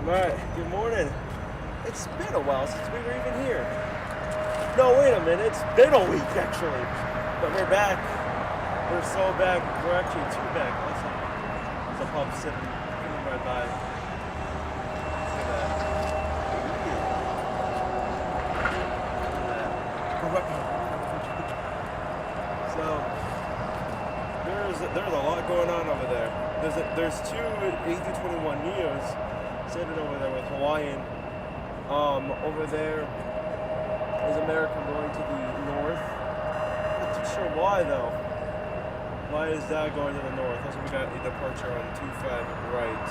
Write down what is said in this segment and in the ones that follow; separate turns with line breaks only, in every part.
Alright, good morning. It's been a while since we were even here. No, wait a minute, it's been a week actually. But we're back. We're so back. We're actually too back. Listen, there's a pub sitting right by. Look at that. So, there's a lot going on over there. There's two A321 Neos sitting over there with Hawaiian. Over there is American going to the north. Not too sure why though. Why is that going to the north? Also, we got a departure on 25 right.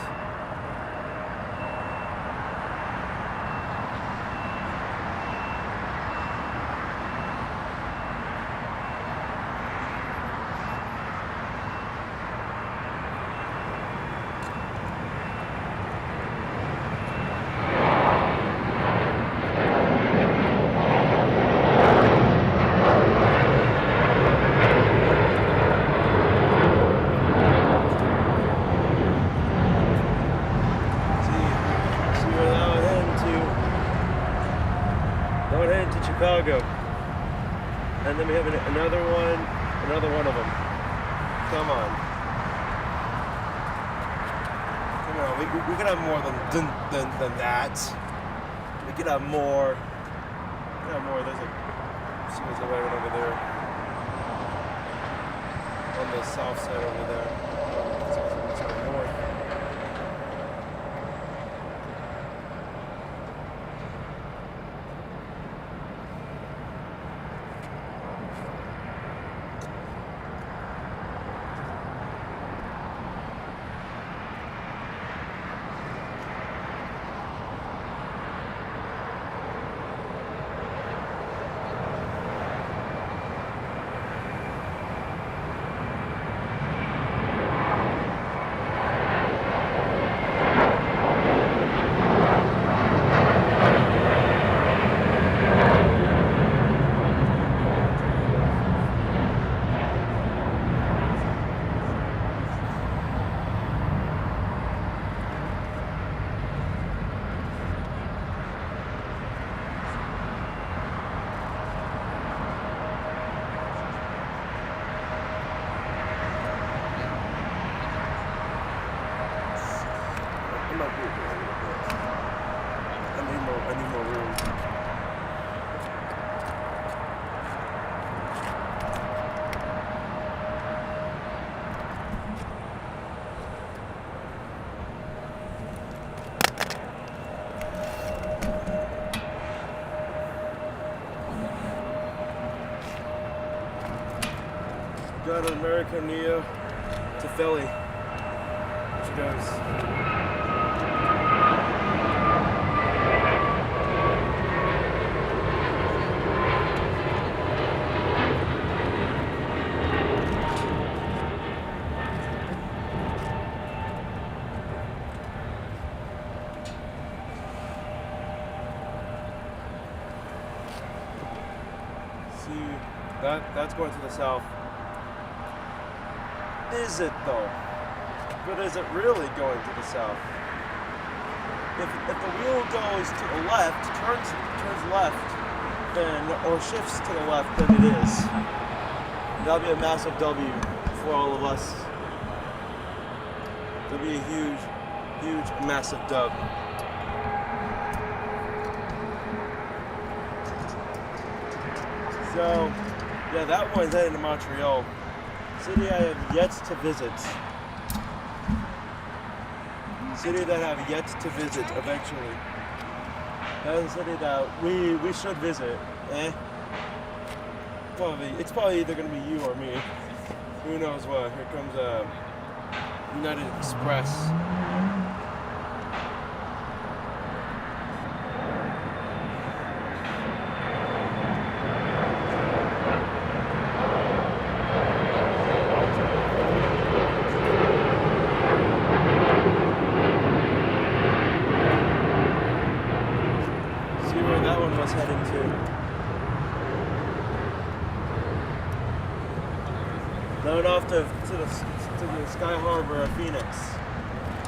Chicago, and then we have another one of them. Come on, we could have more than that. We could have more. There's a seems like right over there on the south side over there. It's north. I need more room. Got an American Neo to Philly. Here she goes. See, that's going to the south. Is it though? But is it really going to the south? If the wheel goes to the left, turns left, then or shifts to the left, then it is. That'll be a massive W for all of us. It'll be a huge, massive dub. So, yeah, that one's heading to Montreal. City I have yet to visit. City that I have yet to visit eventually. That is a city that we should visit. It's probably either gonna be you or me. Who knows what? Here comes United Express. Heading to. Going off to the Sky Harbor of Phoenix.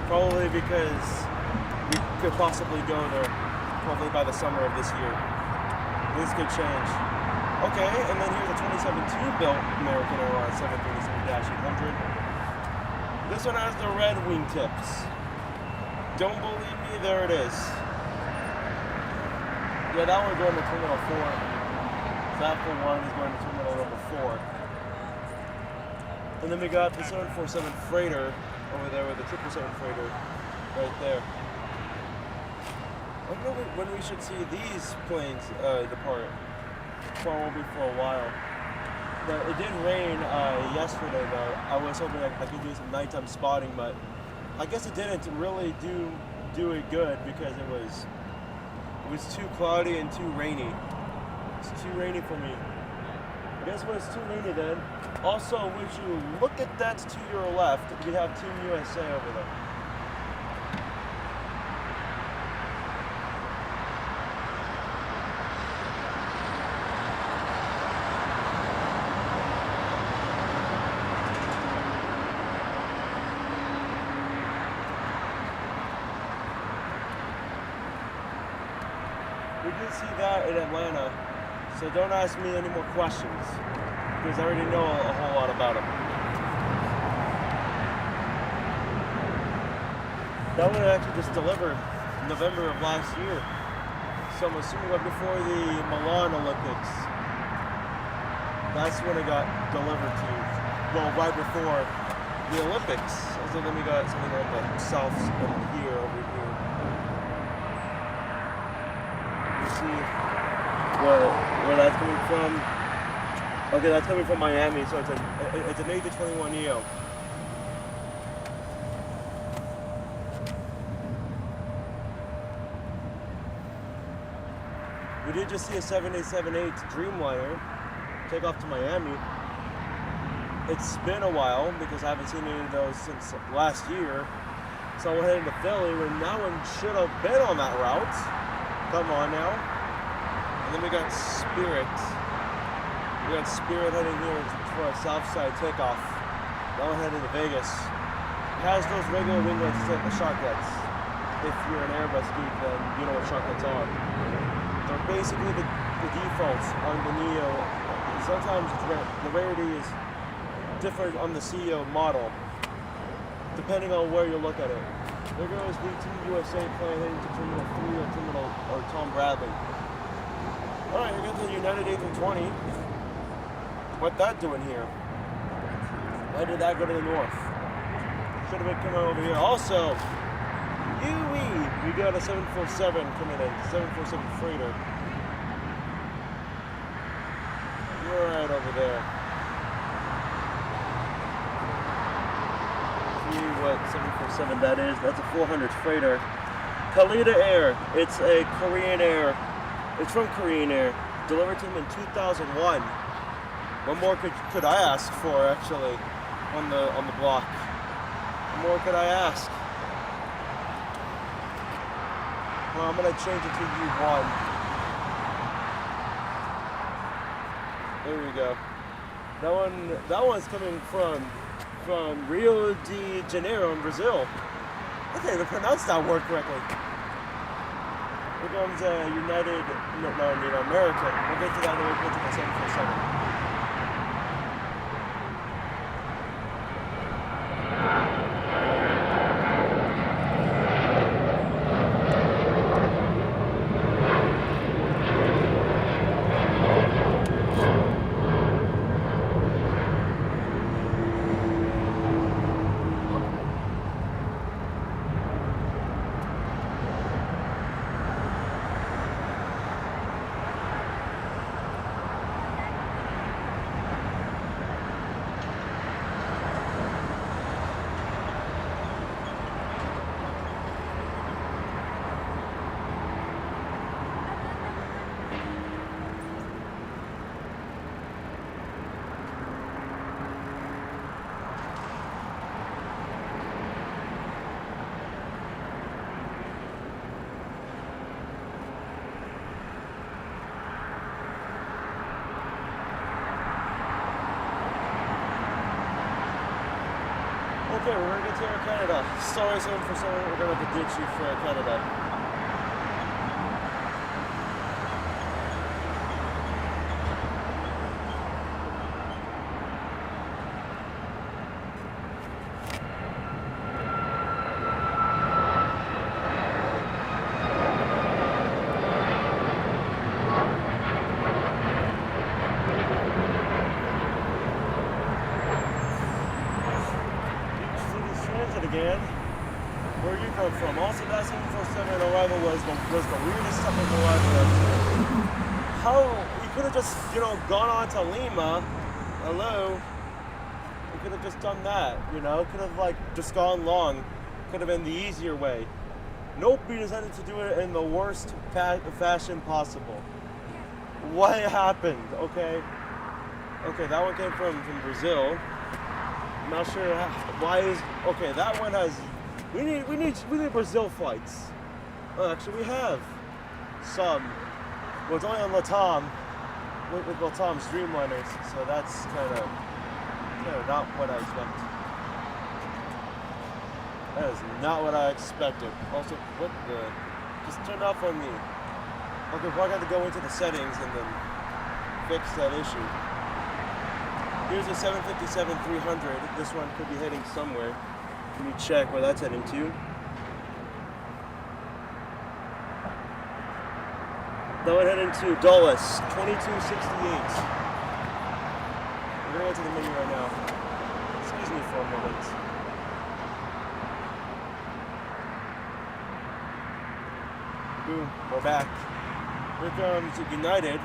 Probably because we could possibly go there probably by the summer of this year. This could change. Okay, and then here's a 2017 built American Airlines 737-800. This one has the red wingtips. Don't believe me, there it is. Yeah, that one going to Terminal 4. That for one is going to Terminal number 4. And then we got the 747 freighter over there with the 777 freighter right there. I don't know when we should see these planes depart. Probably won't be for a while. But it did rain yesterday though. I was hoping I could do some nighttime spotting, but I guess it didn't really do it good because it was too cloudy and too rainy. It's too rainy for me. I guess when it's too rainy then. Also, would you look at that to your left, you have Team USA over there. We did see that in Atlanta, so don't ask me any more questions, because I already know a whole lot about them. That one actually just delivered in November of last year, so I'm assuming right before the Milan Olympics. That's when it got delivered to, well, right before the Olympics. So then we got something like the south here, over here. See where that's coming from. Okay, that's coming from Miami, so it's an 8-21 neo. We did just see a 7878 Dreamliner take off to Miami. It's been a while because I haven't seen any of those since last year. So I went heading to Philly when that one should have been on that route. Come on now. And then we got Spirit. We got Spirit heading here for a south side takeoff. That one heading to Vegas. It has those regular winglets that the shortcuts. If you're an Airbus geek, then you know what shortcuts are. They're basically the defaults on the Neo. Sometimes the rarity is different on the CEO model, depending on where you look at it. There goes the Team USA plane heading to Terminal 3 or Tom Bradley. Alright, we're getting to the United A320. What that doing here? Why did that go to the north? Should have been coming over here. Also, we got a 747 coming in, 747 freighter. You're right over there. What 747 that is? That's a 400 freighter. Khalida Air. It's a Korean Air. It's from Korean Air. Delivered to them in 2001. What more could I ask for actually on the block? What more could I ask? Well, I'm gonna change it to U1. There we go. That one's coming from Rio de Janeiro in Brazil. I can't even pronounce that word correctly. Here comes American. We'll get to that when we get to the 747. Okay, we're gonna get to Air Canada. Sorry, for someone, we're gonna have to ditch you for Air Canada. Again, where you come from? Also, that 747 arrival was the weirdest stuff I've arrived. How you could have just gone on to Lima. Hello, you could have just done that. Could have just gone long. Could have been the easier way. Nope, we decided to do it in the worst fashion possible. What happened? Okay, that one came from Brazil. I'm not sure why is okay. That one has. We need Brazil flights. Oh, actually, we have some. Well, it's only on Latam with Latam's Dreamliners, so that's kind of not what I expected. That is not what I expected. Also, what the? Just turn off on me. Okay, well, I got to go into the settings and then fix that issue. Here's a 757-300. This one could be heading somewhere. Let me check where that's heading to. That one heading to Dulles, 2268. We're going to go to the menu right now. Excuse me for a moment. Boom, we're back. Here comes United.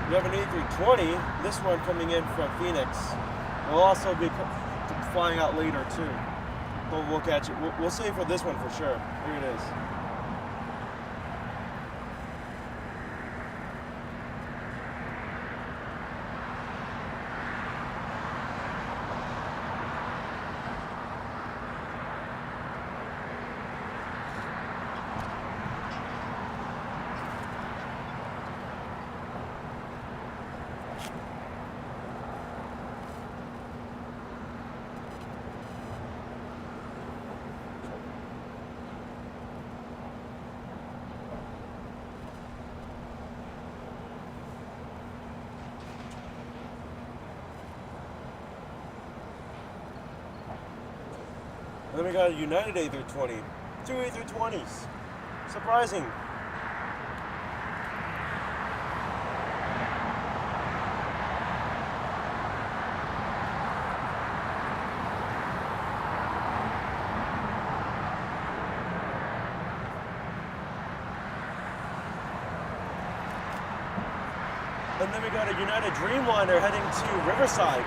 We have an A320, this one coming in from Phoenix. We'll also be flying out later too. But we'll catch it. We'll save for this one for sure. Here it is. And then we got a United A320. 2 A320s. Surprising. And then we got a United Dreamliner heading to Riverside,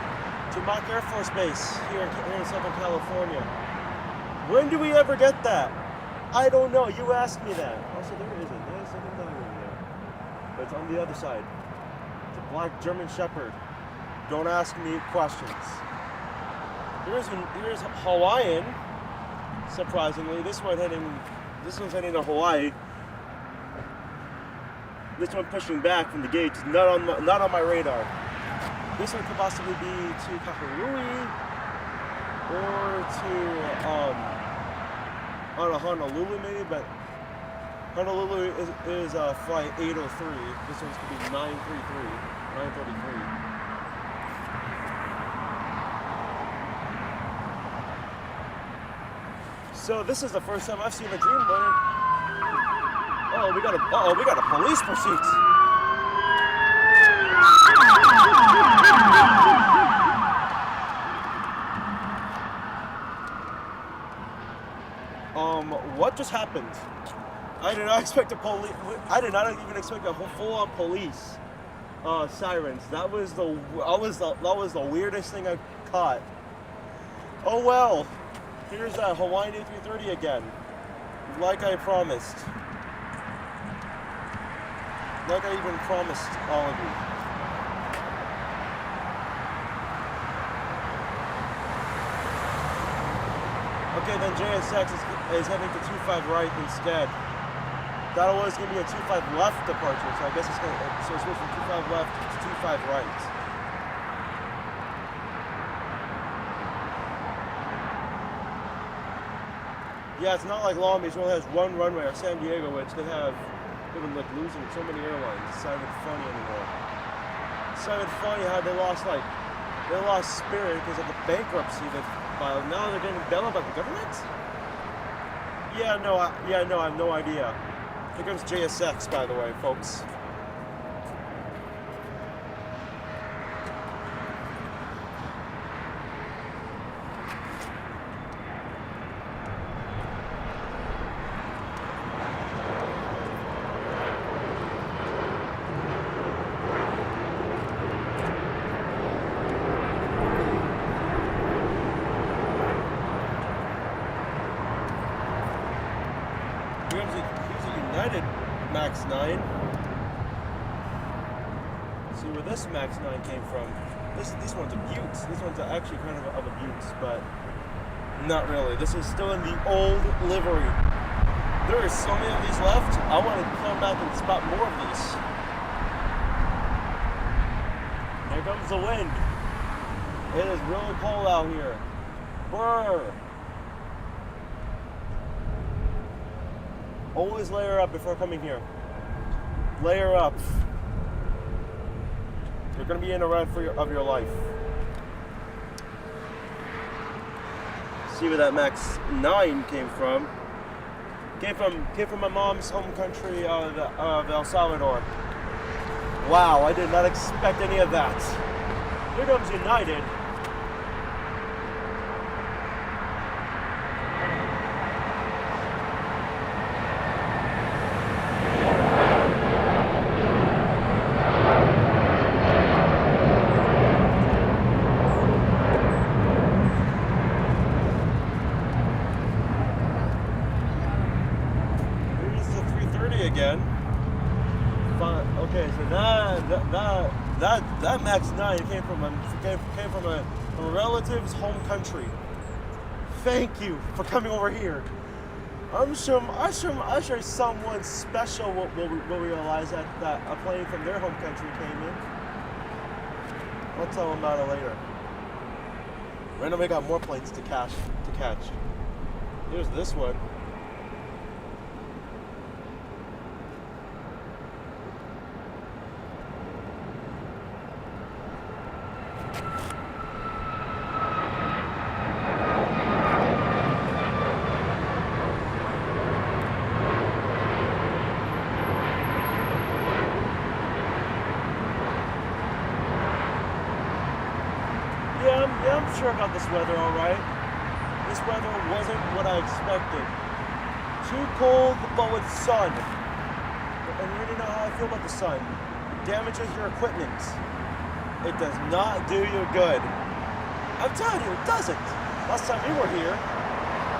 to Mock Air Force Base here in Southern California. When do we ever get that? I don't know. You asked me that. Also, there isn't. There's something down over there. But it's on the other side. It's a black German Shepherd. Don't ask me questions. Here's Hawaiian. Surprisingly, this one's heading to Hawaii. This one pushing back from the gates. Not on my radar. This one could possibly be to Kahului or to Honolulu maybe, but Honolulu is flight 803. This one's could be 933. So this is the first time I've seen a Dreamliner. Oh, we got a police pursuit. What just happened? I did not expect I did not even expect a full-on police sirens. That was the weirdest thing I caught. Oh well. Here's that Hawaiian A330 again, like I promised. Like I even promised all of you. Okay, then JSX is heading to 25 right instead. That was going to be a 25 left departure, so I guess it's going to, so it's going from 25 left to 25 right. Yeah, it's not like Long Beach only has one runway, or San Diego, which they've been like losing so many airlines. It's not even funny anymore. It's not even funny how they lost Spirit because of the bankruptcy that filed. Now they're getting bailed by the government? Yeah, no, I have no idea. Here comes JSX, by the way, folks. Here's a United Max 9. See where this Max 9 came from. These ones are Buttes. These ones are actually kind of a Buttes, but not really. This is still in the old livery. There are so many of these left. I want to come back and spot more of these. Here comes the wind. It is really cold out here. Brr. Always layer up before coming here. Layer up. You're going to be in a run of your life. See where that Max 9 came from. Came from my mom's home country of El Salvador. Wow, I did not expect any of that. Here comes United. Again. Okay, so that Max 9 came from a relative's home country. Thank you for coming over here. I'm sure someone special will realize that a plane from their home country came in. I'll tell them about it later. Right now we got more planes to catch. Here's this one. Yeah, I'm sure about this weather, alright. This weather wasn't what I expected. Too cold, but with sun. And you already know how I feel about the sun. It damages your equipment. It does not do you good. I'm telling you, it doesn't. Last time we were here,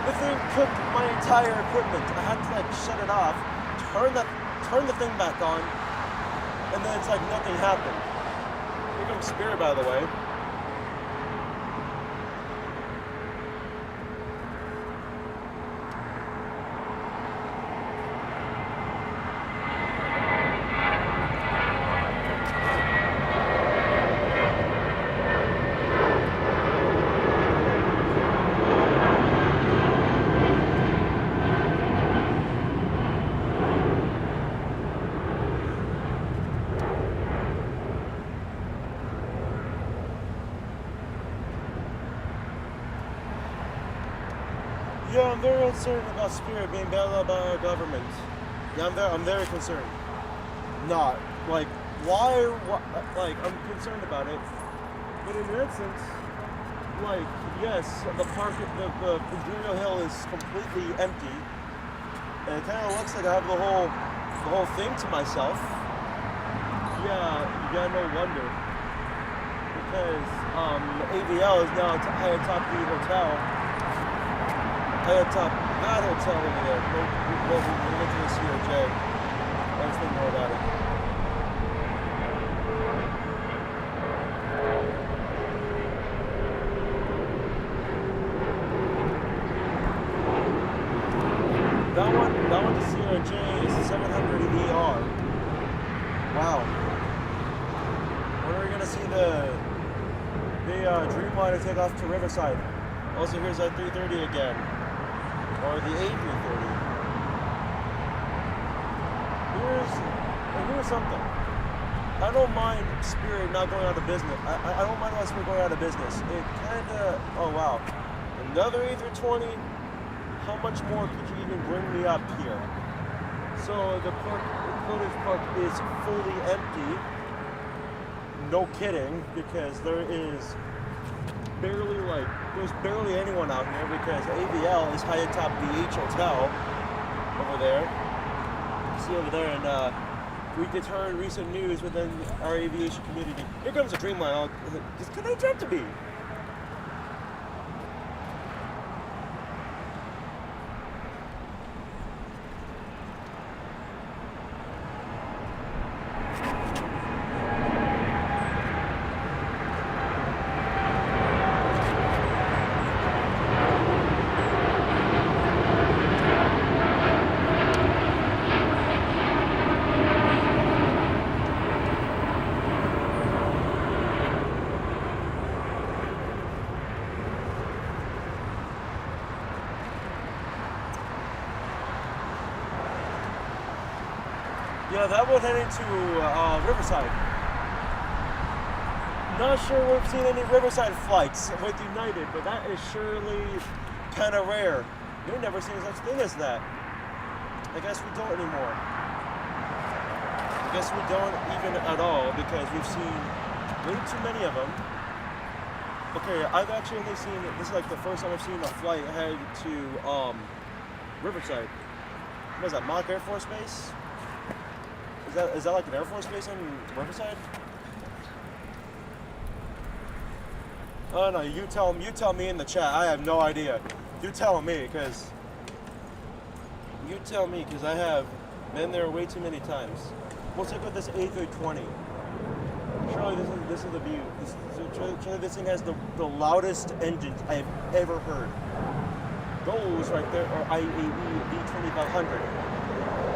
the thing cooked my entire equipment. I had to shut it off, turn the thing back on, and then it's like nothing happened. Here comes Spirit, by the way. Yeah, I'm very concerned about Spirit being bailed out by our government. Yeah, I'm very concerned. Not why? I'm concerned about it. But in an instance, yes, the Imperial Hill is completely empty, and it kind of looks like I have the whole thing to myself. Yeah, no wonder. Because AVL is now atop the hotel. Atop that hotel over there. We'll look at the COJ. Let's think more about it. CJ700ER. Wow. When are we gonna see the Dreamliner take off to Riverside? Also, here's that 330 again, or the A330. Here's something. I don't mind Spirit not going out of business. I don't mind why Spirit going out of business. It kind of, oh wow, another A320. How much more could you even bring me up here? So the footage park is fully empty. No kidding, because there's barely anyone out here because AVL is high atop BH Hotel over there. See over there, and we could turn recent news within our aviation community. Here comes a Dreamliner. Just can I jump to be? Yeah, that one heading to Riverside. Not sure we've seen any Riverside flights with United, but that is surely kind of rare. We've never seen such thing as that. I guess we don't anymore. I guess we don't even at all because we've seen way too many of them. Okay, I've actually only seen, this is like the first time I've seen a flight head to Riverside. What is that, Mock Air Force Base? Is that like an Air Force base in Riverside? Oh no, you tell me in the chat. I have no idea. You tell me, because I have been there way too many times. We'll stick with this A320. Surely this is the view. Surely this thing has the loudest engines I have ever heard. Those right there are IAE V2500.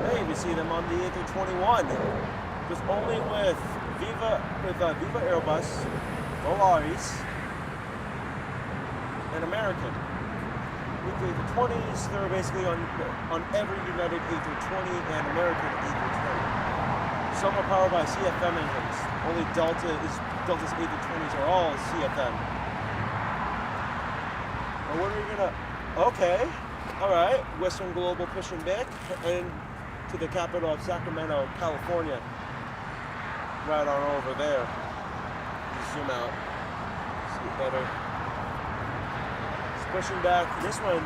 Hey, we see them on the A321. Just only with Viva Airbus, Volaris, and American. With the A320s, they're basically on every United A320 and American A320. Some are powered by CFM engines. Only Delta's A320s are all CFM. Now what are we gonna? Okay, all right. Western Global pushing back and to the capital of Sacramento, California. Right on over there. Just zoom out. See it better. It's pushing back. This one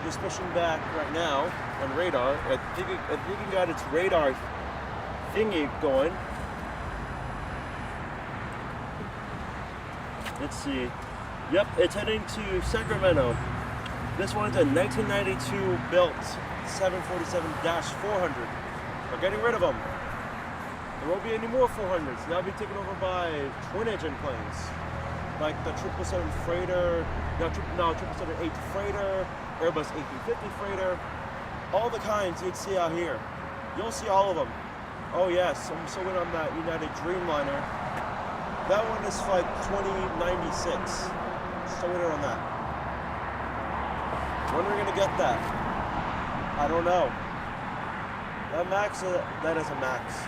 is pushing back right now on radar. I think it got its radar thingy going. Let's see. Yep, it's heading to Sacramento. This one's a 1992 built 747-400. We're getting rid of them. There won't be any more 400s. They'll be taken over by twin-engine planes, like the 777 freighter, 777-8 freighter, Airbus A350 freighter, all the kinds you'd see out here. You'll see all of them. Oh yes, I'm so in on that United Dreamliner. That one is flight 2096. So in on that. When are we gonna get that? I don't know. That max, that is a max.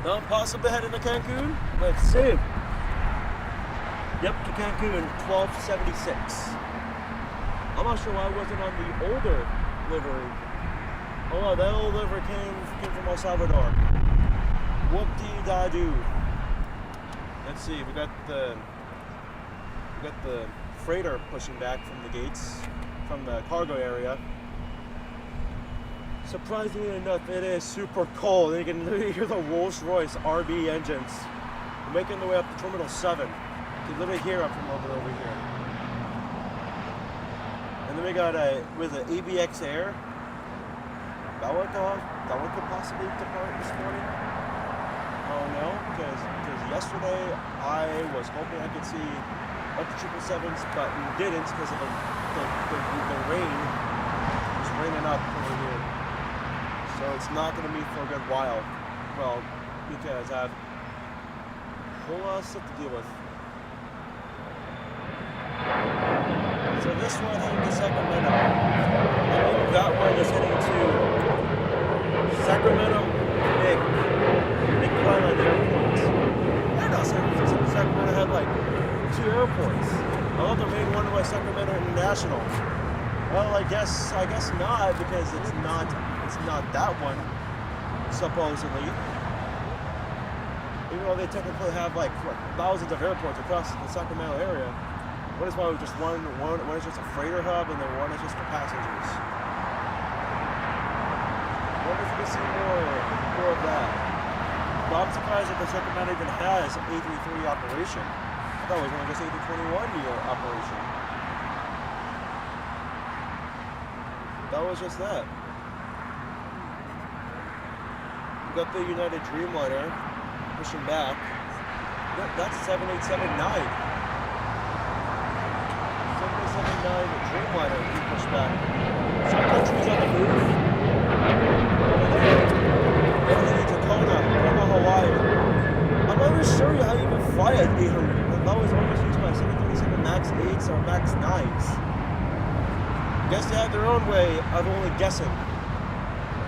Now, possibly heading to Cancun? Let's see. Yep, to Cancun, 1276. I'm not sure why I wasn't on the older livery. Oh, wow, that old livery came from El Salvador. Whoop-dee-da-doo. Let's see, we got the freighter pushing back from the gates, from the cargo area. Surprisingly enough, it is super cold. You can hear the Rolls-Royce RB engines making their way up to Terminal 7. You literally hear up from over here. And then we got with an ABX Air. That one could possibly depart this morning. Oh no, because yesterday I was hoping I could see up to 777s, but we didn't because of the rain. It's raining up over here. So it's not going to be for a good while. Well, because I have a whole lot of stuff to deal with. So this one heading to Sacramento. I think that one is heading to Sacramento, McClellan Airport. I don't know, Sacramento had like 2 airports. I thought the main one was Sacramento International. Well, I guess not, because it's not that one, supposedly. Even though they technically have like thousands of airports across the Sacramento area. One is probably just one is just a freighter hub, and then one is just for passengers. I wonder if we can see more of that. But I'm surprised that the Sacramento even has an A33 operation. I thought it was only just A321 operation. That was just that. We got the United Dreamliner pushing back. That's a 7879. 779 Dreamliner we push back. Some countries on the move. Everything in Tacoma, Hawaii. I'm not even sure how you even fly at 800. That was always used by 737 MAX 8s or MAX 9s. Guess they have their own way of only guessing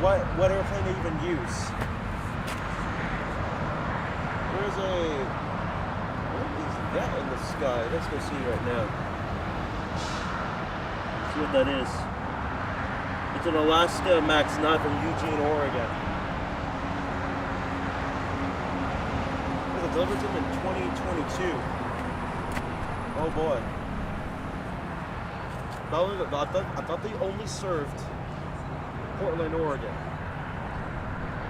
what airplane they even use. What is that in the sky? Let's go see right now. See what that is. It's an Alaska MAX 9 from Eugene, Oregon. It was delivered to them in 2022. Oh boy. I thought they only served Portland, Oregon.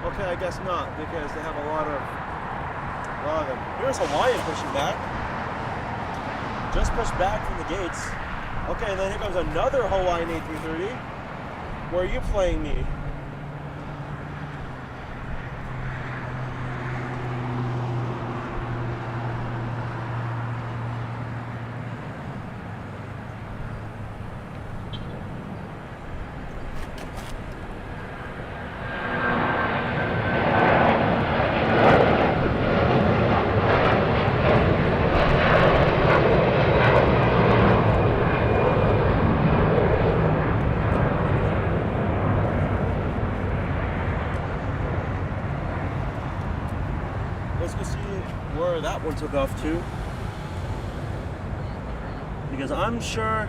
Okay, I guess not, because they have a lot of them. Here's Hawaiian pushing back. Just pushed back from the gates. Okay, and then here comes another Hawaiian A330. Where are you playing me? Let's go see where that one took off to. Because I'm sure.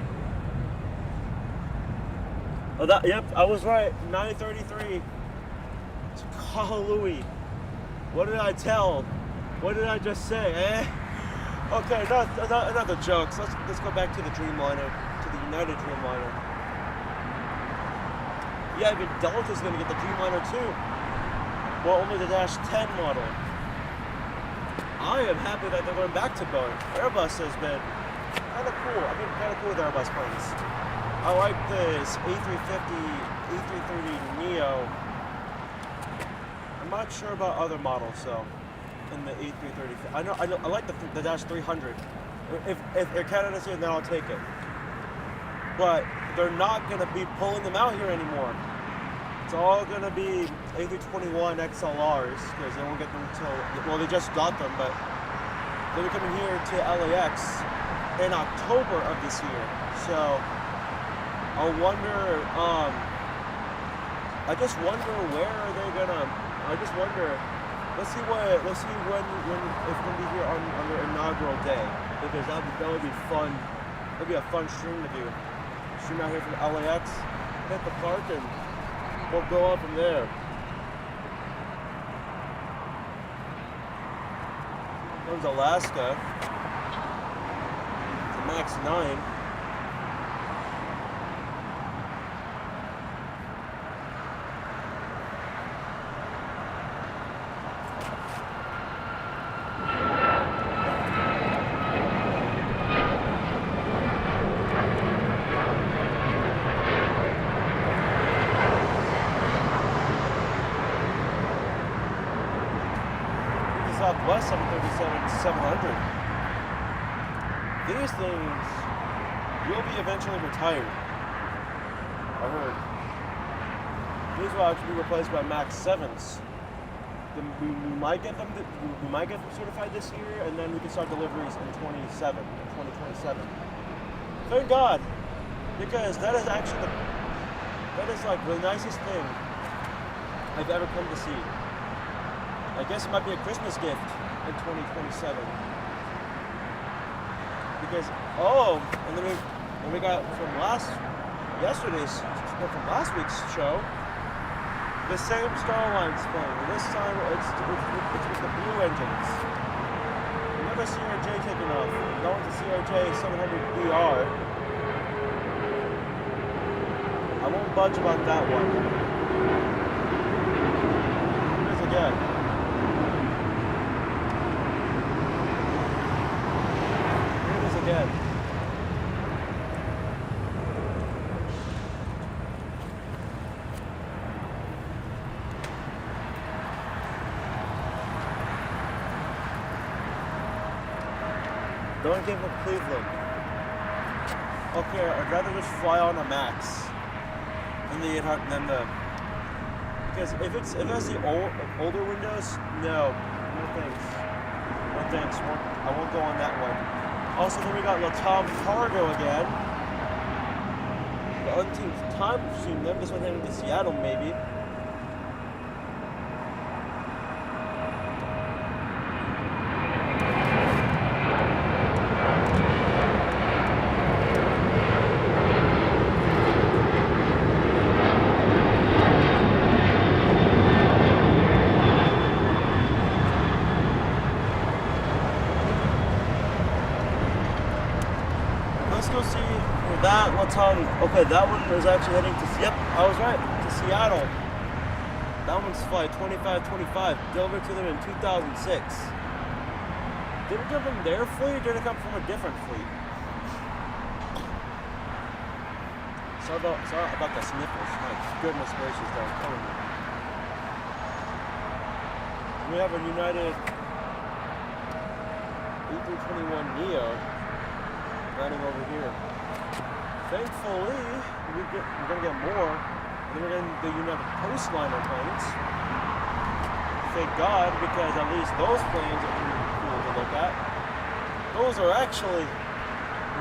Oh, yep, I was right. 933 to Kahului. What did I tell? What did I just say? Okay, not the jokes. Let's go back to the Dreamliner, to the United Dreamliner. Yeah, even Delta's gonna get the Dreamliner too. Well, only the Dash 10 model. I am happy that they're going back to Boeing. Airbus has been kind of cool. I've been kind of cool with Airbus planes. I like this A350, A330neo. I'm not sure about other models, so in the A330. I like the Dash 300. If Air Canada's here, then I'll take it. But they're not going to be pulling them out here anymore. It's all going to be A321 XLRs, because they won't get them until, well, they just got them, but they'll be coming here to LAX in October of this year. So I wonder, I just wonder where are they gonna, I just wonder, let's see when if it's gonna be here on their inaugural day, because that would be fun. That'd be a fun stream to do. Stream out here from LAX, hit the park, and we'll go up from there. Comes Alaska. The MAX 9. Southwest 737-700. These things will be eventually retired. I heard. These will actually be replaced by MAX 7s. We might get them. We might get them certified this year, and then we can start deliveries in 2027. Thank God, because that is actually like the nicest thing I've ever come to see. I guess it might be a Christmas gift in 2027. Because and then we got from last week's show. The same Starline's plane. This time it's with the blue engines. Another CRJ taking off. Going to CRJ 700BR. I won't budge about that one. Here it is again. Here it is again. Don't give up Cleveland. Okay, I'd rather just fly on a MAX than the 800 than the. Because if it's the older windows, no thanks. No thanks. I won't go on that one. Also, then we got Latam Cargo again. The umpteenth time we've seen them. This one heading to Seattle, maybe. Okay, that one is actually heading to. Yep, I was right. To Seattle. That one's flight 2525. Delivered to them in 2006. Did it come from their fleet or did it come from a different fleet? Sorry about the sniffles. My goodness gracious, they're killing me. We have a United A321neo landing over here. Thankfully, we're going to get more. And then we're getting the United Coastliner planes. Thank God, because at least those planes are pretty cool to look at. Those are actually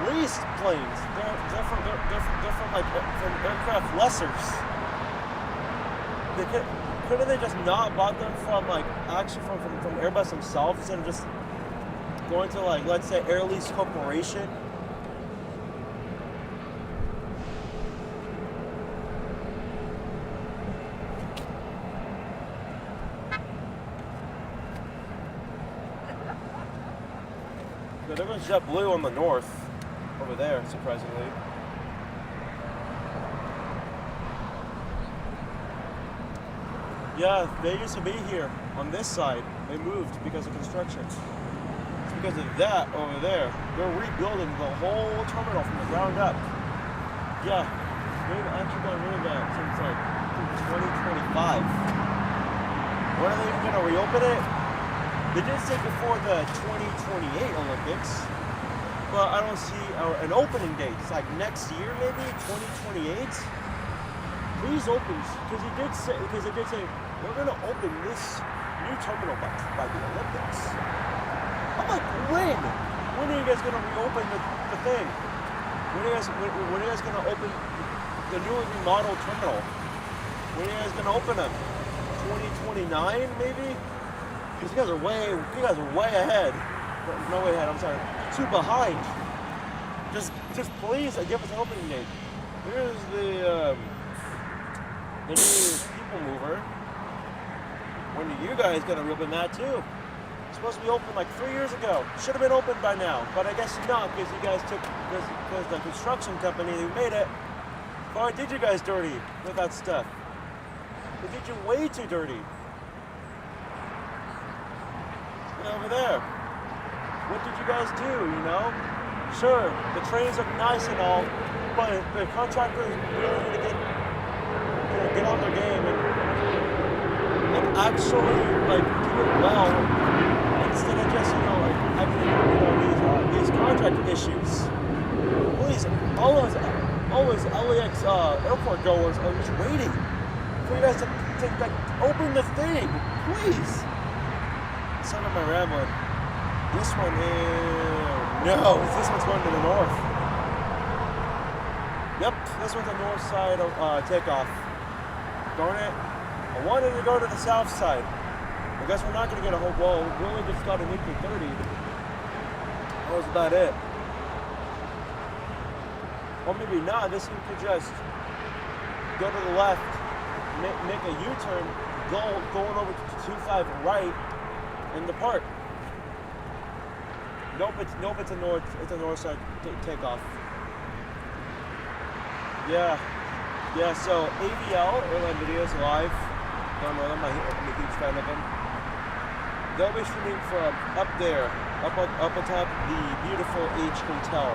leased planes. They're from aircraft lessors. Couldn't they just not bought them from from Airbus themselves instead of just going to let's say Air Lease Corporation? There goes JetBlue on the north, over there, surprisingly. Yeah, they used to be here on this side. They moved because of construction. It's because of that over there. They're rebuilding the whole terminal from the ground up. Yeah, they've actually gotten rid of that since 2025. When are they even going to reopen it? They did say before the 2028 Olympics, but I don't see an opening date. It's like next year, maybe 2028. Please open, because they did say we're going to open this new terminal by the Olympics. I'm like, when? When are you guys going to reopen the thing? When are you guys going to open the newly remodeled terminal? When are you guys going to open them? 2029, maybe? You guys are way ahead. No way ahead, I'm sorry. Too behind. Just please give us an opening date. Here's the new people mover. When are you guys gonna reopen that too? It's supposed to be open like 3 years ago. Should have been open by now, but I guess not because you guys because the construction company who made it probably did you guys dirty with that stuff. They did you way too dirty. Over there. What did you guys do, Sure, the trains look nice and all, but the contractors really need to get on their game and actually do it well and guess, like, I mean, these contract issues. Please, all those LAX airport goers are just waiting for you guys to like, open the thing. Please. Son of my rambling. This one is... No, this one's going to the north. Yep, this one's the north side of takeoff. Darn it. I wanted to go to the south side. I guess we're not going to get a whole wall. We only just got an A330. That was about it. Or maybe not. This one could just go to the left, make a U-turn, going over to 25 right, and depart. Nope, it's a north side takeoff. Yeah. So AVL, Airline Videos Live. Don't know them. I'm a huge fan of them. They'll be streaming from up there, up atop the beautiful H Hotel.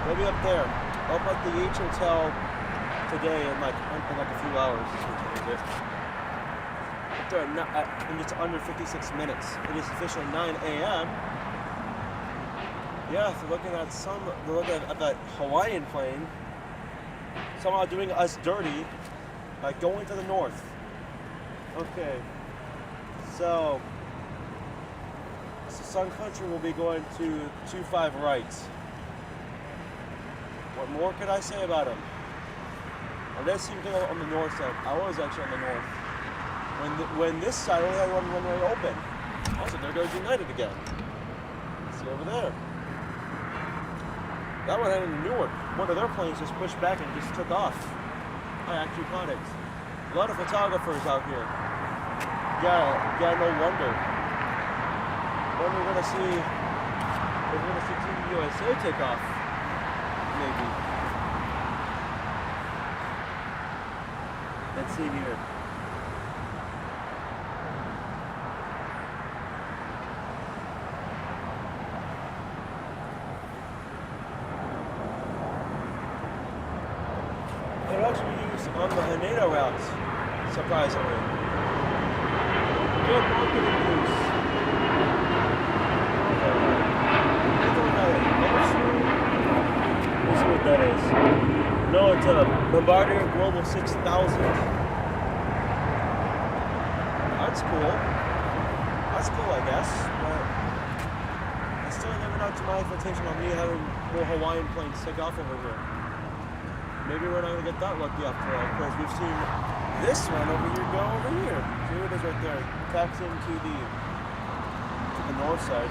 They'll be up there, up at the H Hotel today in like a few hours. Up there in just under 56 minutes. It is official 9 a.m. Yeah, they're looking at that Hawaiian plane somehow doing us dirty by going to the north. Okay, so Sun Country will be going to 25 right. What more could I say about them? Well, they seem to go on the north side. I was actually on the north. When this side only had one runway open. Also, there goes United again. See over there. That one headed to Newark. One of their planes just pushed back and just took off. Hi, Acuponics. A lot of photographers out here. Yeah, no wonder. When we're gonna see Team USA take off. Maybe. Let's see here. They're actually used on the Haneda routes, surprisingly. Good marketing use. Let's see what that is. No, it's a Bombardier Global 6000. That's cool. That's cool, I guess. But it's still living up to my expectation on me having more Hawaiian planes take off over here. Maybe we're not going to get that lucky after all, because we've seen this one over here go over here. Here it is right there. Taxiing to the north side.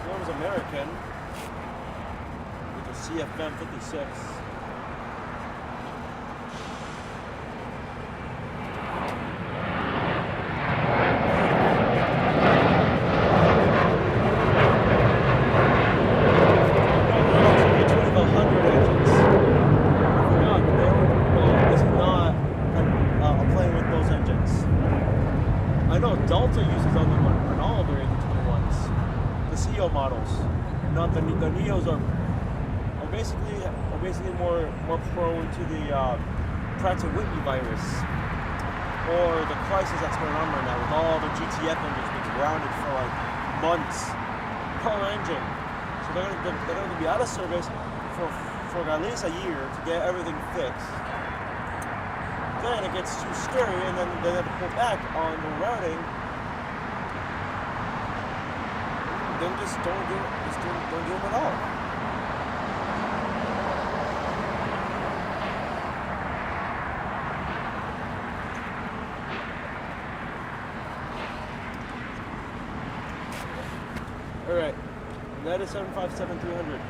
One was American with a CFM 56. Models, not the Neos are basically more prone to the Pratt & Whitney virus or the crisis that's going on right now with all the GTF engines being grounded for like months per engine. So they're going to be out of service for at least a year to get everything fixed. Then it gets too scary, and then they have to pull back on the routing. Then just don't do it. Just don't do them at all. All right, and that is 757-300.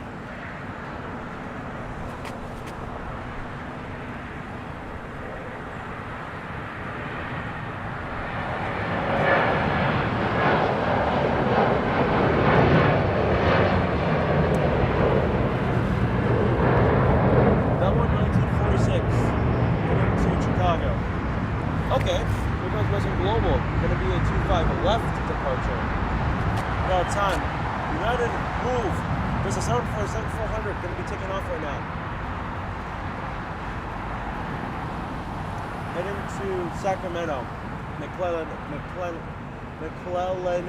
Okay, here goes Western Global. Going to be a 25 left departure. About time. United, move. There's a 7400 going to be taking off right now. Heading to Sacramento, McClellan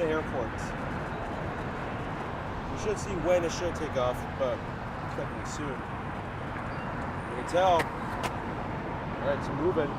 Airport. We should see when it should take off, but expecting soon. You can tell. Alright, it's moving.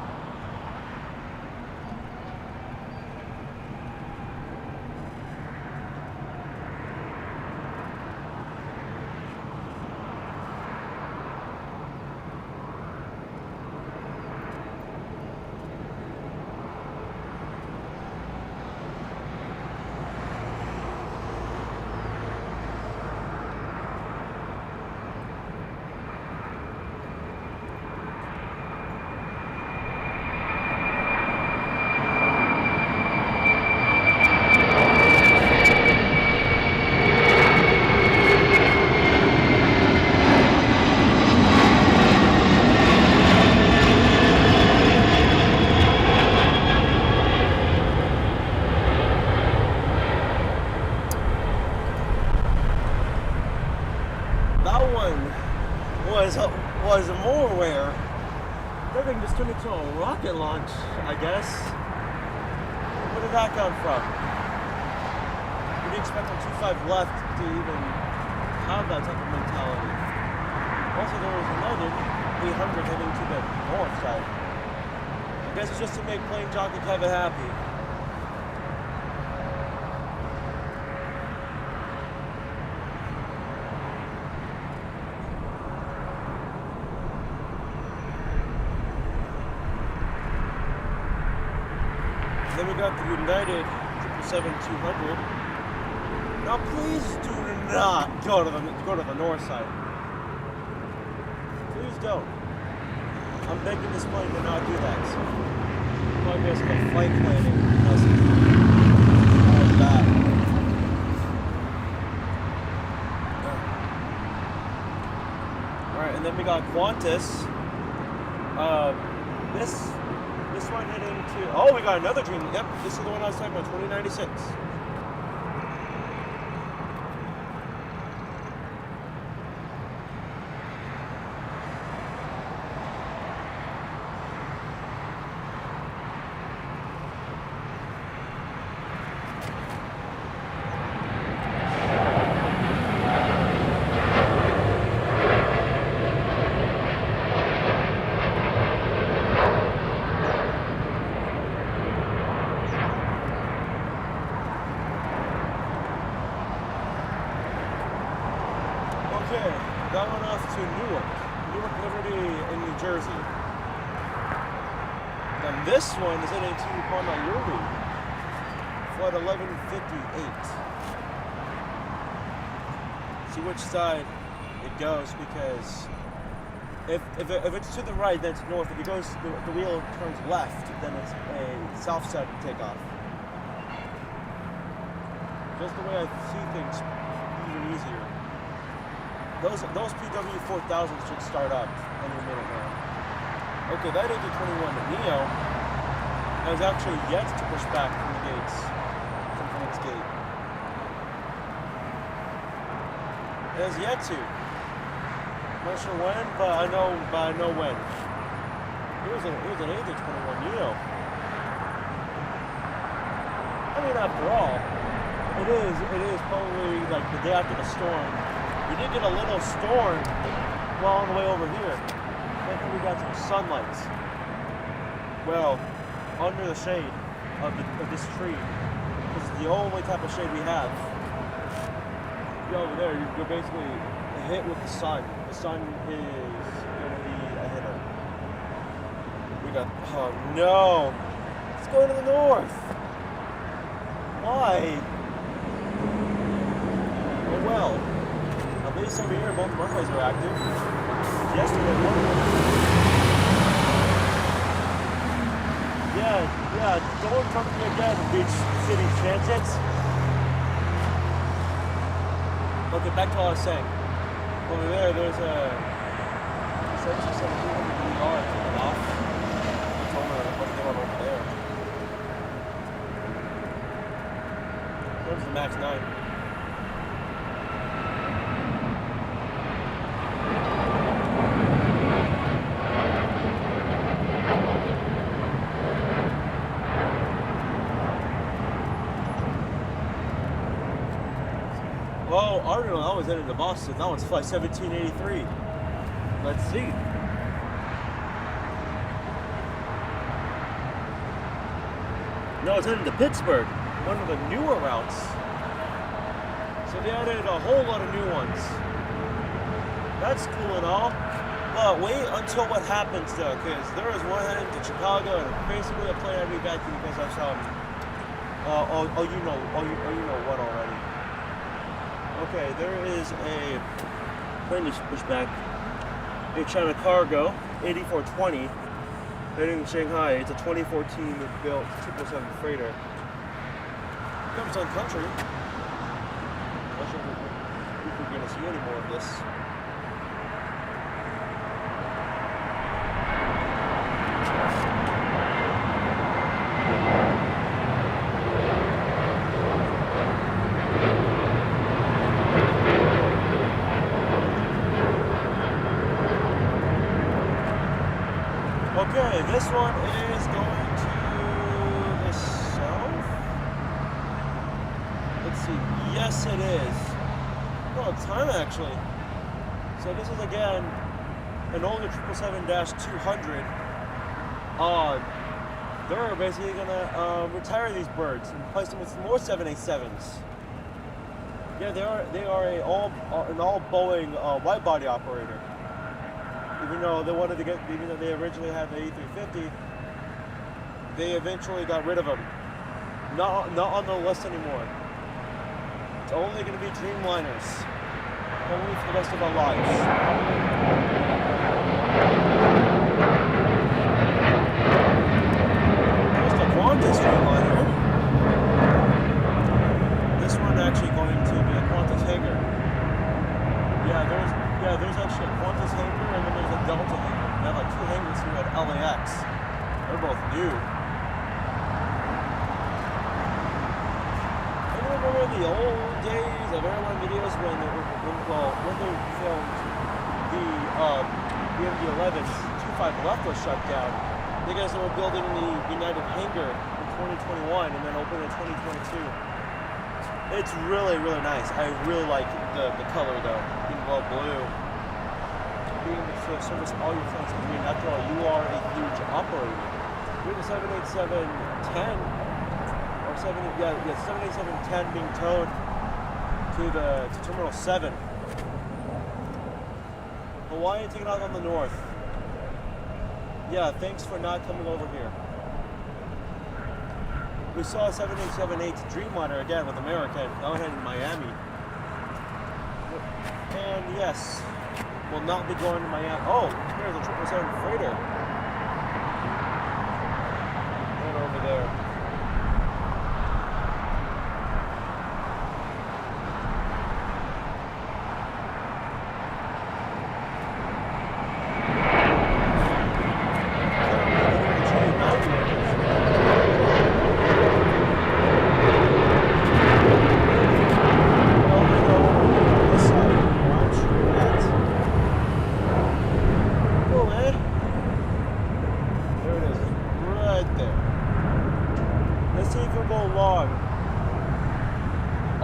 Was more rare. Everything just turned into a rocket launch, I guess. Where did that come from? We didn't expect on 2.5 left to even have that type of mentality. Also, there was another 800 heading to the north side. I guess it's just to make Plain Jockey Kevin happy. Then we got the United 777-200. Now please do not go to the north side. Please don't. I'm begging this plane to not do that. I guess called flight planning. That's that. Alright, and then we got Qantas. This one heading to... Oh, we got another dream. Yep, this is the one I was talking about, 2096. That one off to Newark Liberty in New Jersey. And this one is heading to Honolulu, flight 1158. See which side it goes, because if it's to the right, then it's north. If it goes, the wheel turns left, then it's a south side takeoff. Just the way I see things, even easier. Those PW4000s should start up any minute now. Okay, that A321 Neo has actually yet to push back from the gates, from its gate. It has yet to. I'm not sure when, but I know when. It was an A321 Neo. I mean, after all, it is probably like the day after the storm. We did get a little storm while on the way over here. I think we got some sunlight. Well, under the shade of this tree. This is the only type of shade we have. You go over there, you're basically hit with the sun. The sun is going to be a hitter. We got, oh no! It's going to the north! Why? Oh well. At least over here, both runways are active. Yesterday, one of them. Yeah, don't talk to me again, Beach City Transit. Okay, back to what I was saying. Over there's a 777-300 taking off. It's over, what are they on over there? There's the MAX 9. Oh, Arnold, that was headed to Boston. That was flight 1783. Let's see. No, it's headed to Pittsburgh, one of the newer routes. So they added a whole lot of new ones. That's cool and all. But wait until what happens though, because there is one heading to Chicago, and basically a plane I'd be back to because of some. You know what already. Okay, there is a plane to push back. A China Cargo 8420 heading to Shanghai. It's a 2014 built 777 freighter. Comes on country. Not sure if we're going to see any more of this. Okay, this one is going to the south. Let's see. Yes, it is. No, time actually. So this is again an older 777-200. They're basically gonna retire these birds and replace them with more 787s. Yeah, they are an all Boeing wide body operator. Even though they originally had the A350, they eventually got rid of them. Not on the list anymore. It's only going to be Dreamliners, only for the rest of our lives. There's the Qantas Dreamliner. This one actually going to be a Qantas hangar. Yeah, there's actually a Qantas hangar and then there's a Delta hangar. They have like two hangars here at LAX. They're both new. I remember the old days of airline videos when they filmed the MD-11's 25 left was shut down. They guys were building the United hangar in 2021 and then opened in 2022. It's really, really nice. I really like the color though, being well blue. Being able to service all your flights in green. After all, you are a huge operator. You're the 787-10 or 787-10 being towed to Terminal 7. Hawaii taking off on the north. Yeah, thanks for not coming over here. We saw a 787-8 Dreamliner again with American down in Miami. And yes, will not be going to Miami. Oh, here's a 777 freighter. Right over there.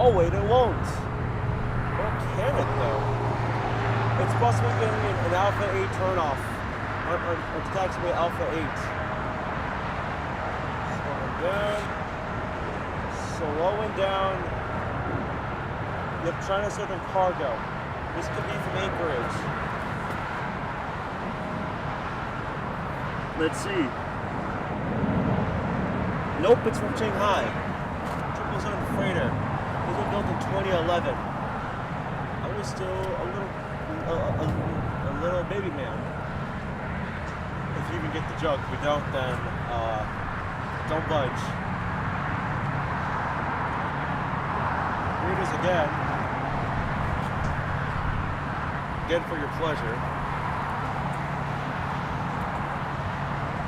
Oh wait, it won't. Or can it though? It's possibly getting an Alpha 8 turnoff. Or taxiway Alpha 8. Slowing down. You have China Southern Cargo. This could be from Anchorage. Let's see. Nope, it's from Shanghai. 777 freighter. It was built in 2011. I was still a little baby man. If you even get the joke. If you don't, then don't budge. Here it is again. Again for your pleasure.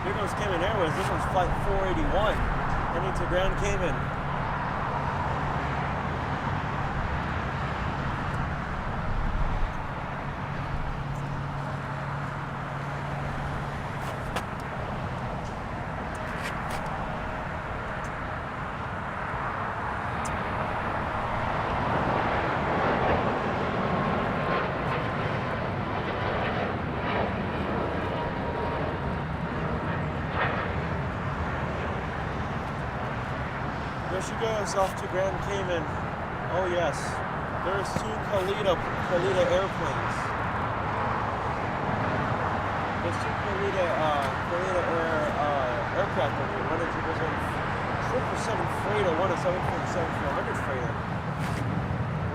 Here goes Cayman Airways. This one's flight 481 heading to Grand Cayman. she goes off to Grand Cayman. Oh yes, there's two Kalita airplanes. There's two Kalita aircraft over here. One is a 777 freighter, one a 747-400 freighter.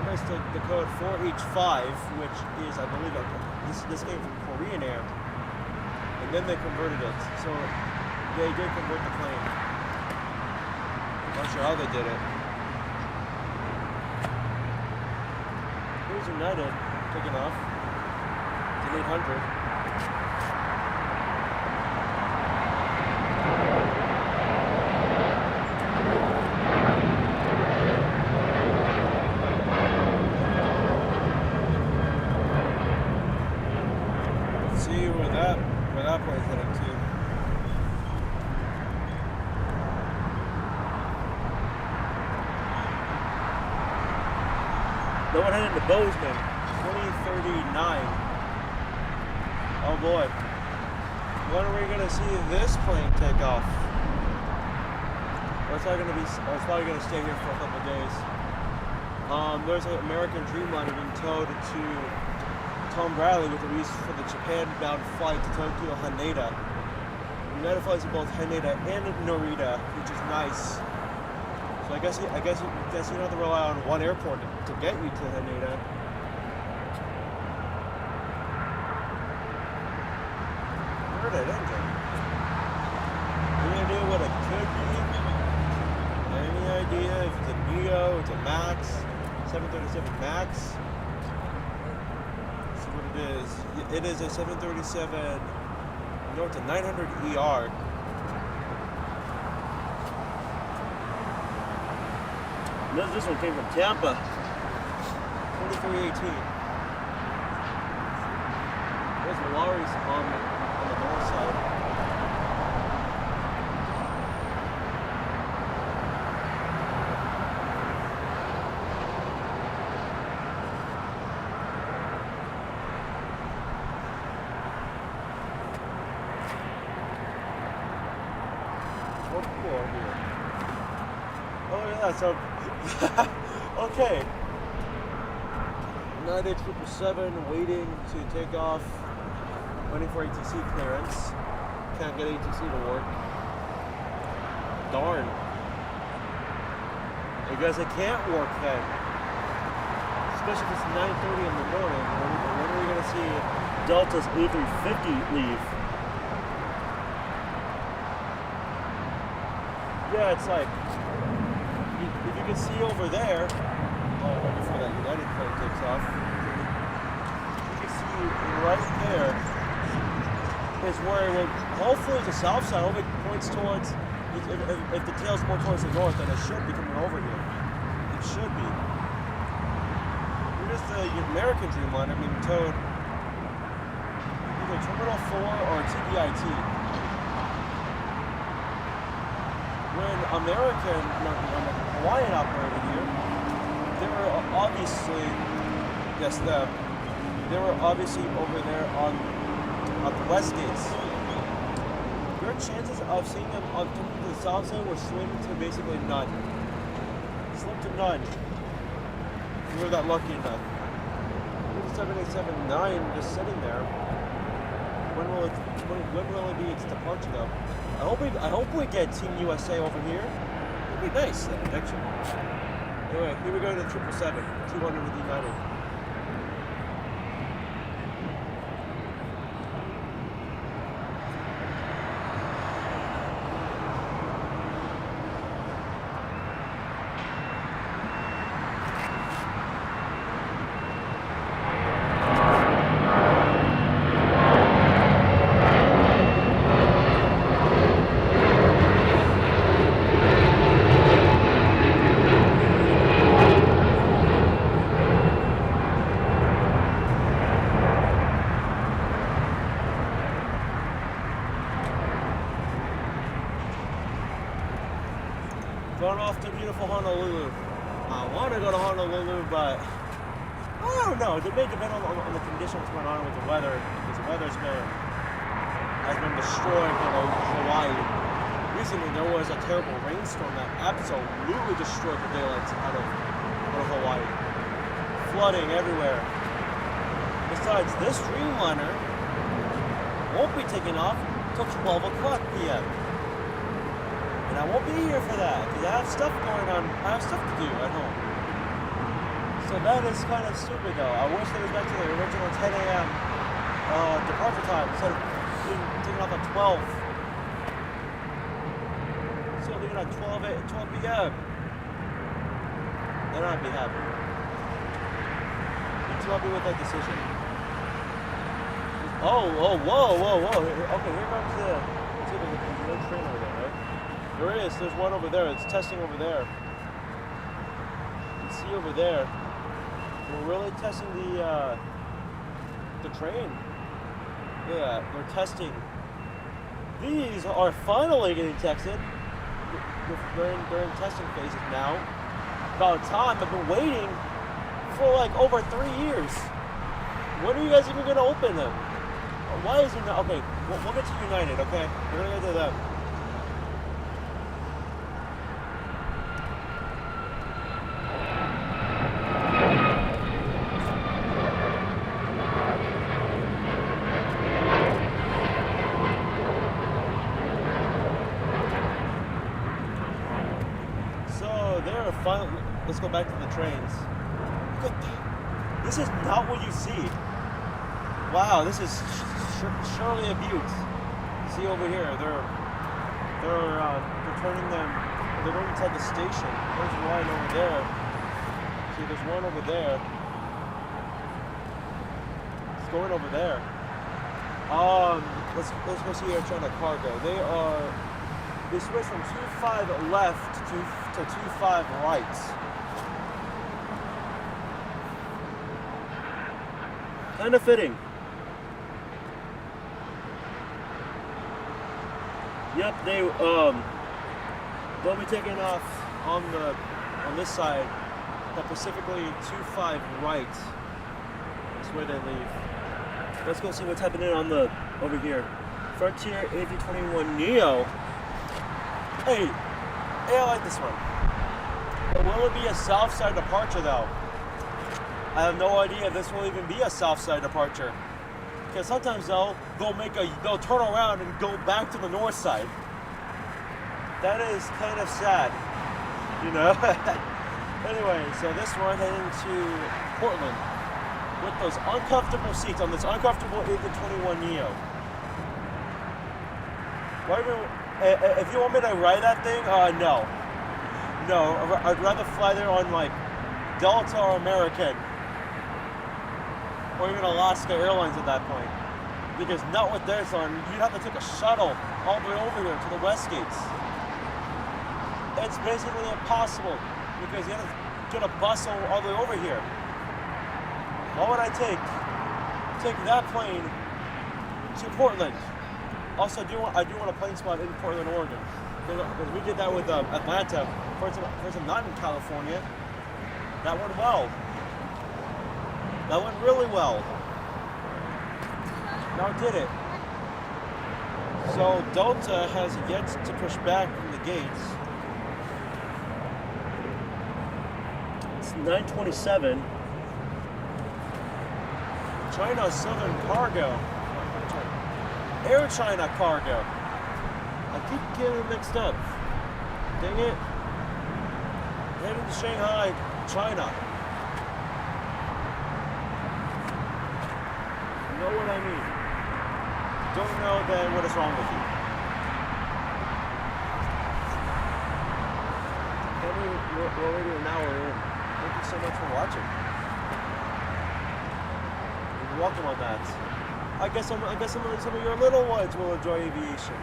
One is the code 4H5, which is, I believe, this came from Korean Air, and then they converted it. So they did convert the plane. I'm not sure how they did it. Here's United taking off. It's an 800. See where that plane's heading to. The one heading to Bozeman, 2039. Oh boy. When are we gonna see this plane take off? Or it's probably gonna stay here for a couple of days. There's an American Dreamliner being towed to Tom Bradley with a reason for the Japan-bound flight to Tokyo Haneda. United flies to both Haneda and Narita, which is nice. So I guess you don't have to rely on one airport to get you to Haneda. Where'd that engine? Any idea what it could be? Any idea if it's a Neo, it's a Max, 737 Max? Let's see what it is. It is a 737. No, it's a 900 ER. This one came from Tampa, 2318. There's Malaris on the north side. What's cool here? Oh yeah, so okay. United 777 waiting to take off, waiting for ATC clearance. Can't get ATC to work. Darn. I guess it can't work then. Especially if it's 9:30 in the morning. When are we going to see Delta's A350 leave? Yeah, it's like, if you can see over there, before that United plane takes off, you can see right there is where it will, hopefully the south side, hopefully it points towards, if the tail's more towards the north, then it should be coming over here. It should be. Here's the American Dreamliner being towed either Terminal 4 or TBIT. When American, Hawaiian operated here, they were obviously, yes, they were obviously over there on the west gates. Your chances of seeing them on the south side were slim to basically none. Slim to none. You were that lucky enough. Here's the 7879 just sitting there. When will it be its departure though? I hope we get Team USA over here. It'd be nice, that connection. Anyway, here we go to the 777, 200 with United. Going off to beautiful Honolulu. I want to go to Honolulu, but I don't know. It may depend on the conditions going on with the weather, because the weather's has been destroying Hawaii. recently there was a terrible rainstorm that absolutely destroyed the daylights out of Hawaii. Flooding everywhere. Besides, this Dreamliner won't be taking off till 12 o'clock p.m. And I won't be here for that because I have stuff going on. I have stuff to do at home. So that is kind of stupid though. I wish it was back to the original 10 a.m. Departure time instead of taking off at 12. So leaving at 12 p.m. Then I'd be happy. I'm too happy with that decision. Whoa. Okay, here comes the train over there, right? There is. There's one over there. It's testing over there. You can see over there. We're really testing the train. Yeah, they're testing. These are finally getting tested. They're in testing phases now. About time. I've been waiting for like over 3 years. When are you guys even going to open them? Why is it not? Okay, we'll get to United, okay? We're going to go to them. So, they're finally... Let's go back to the trains. Look at that. This is not what you see. Wow, this is surely a beaut. See over here, they're turning them. They're going inside the station. There's one over there. See, there's one over there. It's going over there. Let's go see Air China Cargo. They switched from 25 left to 25 right. Kind of fitting. Yep, they'll be taking off on this side, but specifically 25 right. That's where they leave. Let's go see what's happening over here. Frontier A321neo. Hey, I like this one. But will it be a south side departure though? I have no idea if this will even be a south side departure. Because sometimes they'll turn around and go back to the north side. That is kind of sad, you know. Anyway, so this one heading to Portland with those uncomfortable seats on this uncomfortable A321neo. If you want me to ride that thing, no. I'd rather fly there on like Delta or American. Or even Alaska Airlines at that point. Because not with theirs on, you'd have to take a shuttle all the way over here to the West Gates. It's basically impossible because you have to get a bus all the way over here. Why would I take that plane to Portland? Also, I do want a plane spot in Portland, Oregon. Because we did that with Atlanta. First, not in California. That went well. That went really well. Now did it. So Delta has yet to push back from the gates. It's 9:27. China Southern Cargo. Air China Cargo. I keep getting it mixed up. Dang it. Heading to Shanghai, China. Know what I mean. Don't know, then what is wrong with you? We're already an hour in. Thank you so much for watching. You're welcome on that. I guess some of your little ones will enjoy aviation.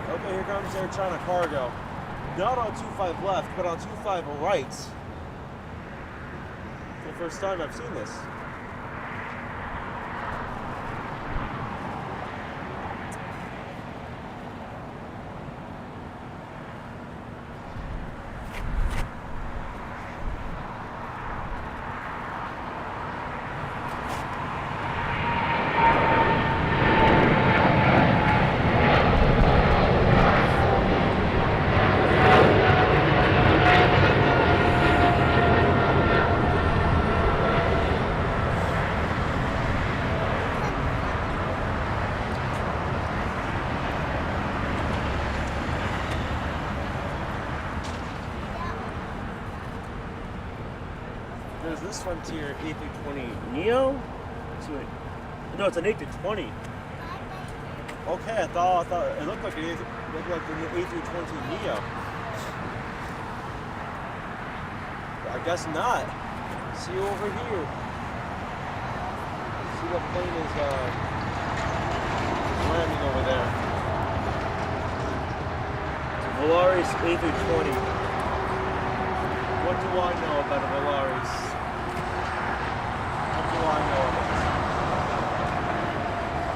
Okay, here comes Air China Cargo. Not on 25 left, but on 25 right. For the first time I've seen this. There's this Frontier A320neo. No, it's an A320. Okay, I thought it looked like an A320neo. I guess not. See you over here. See what plane is landing over there. It's a Volaris A320. What do I know about a Volaris? What do I know of it?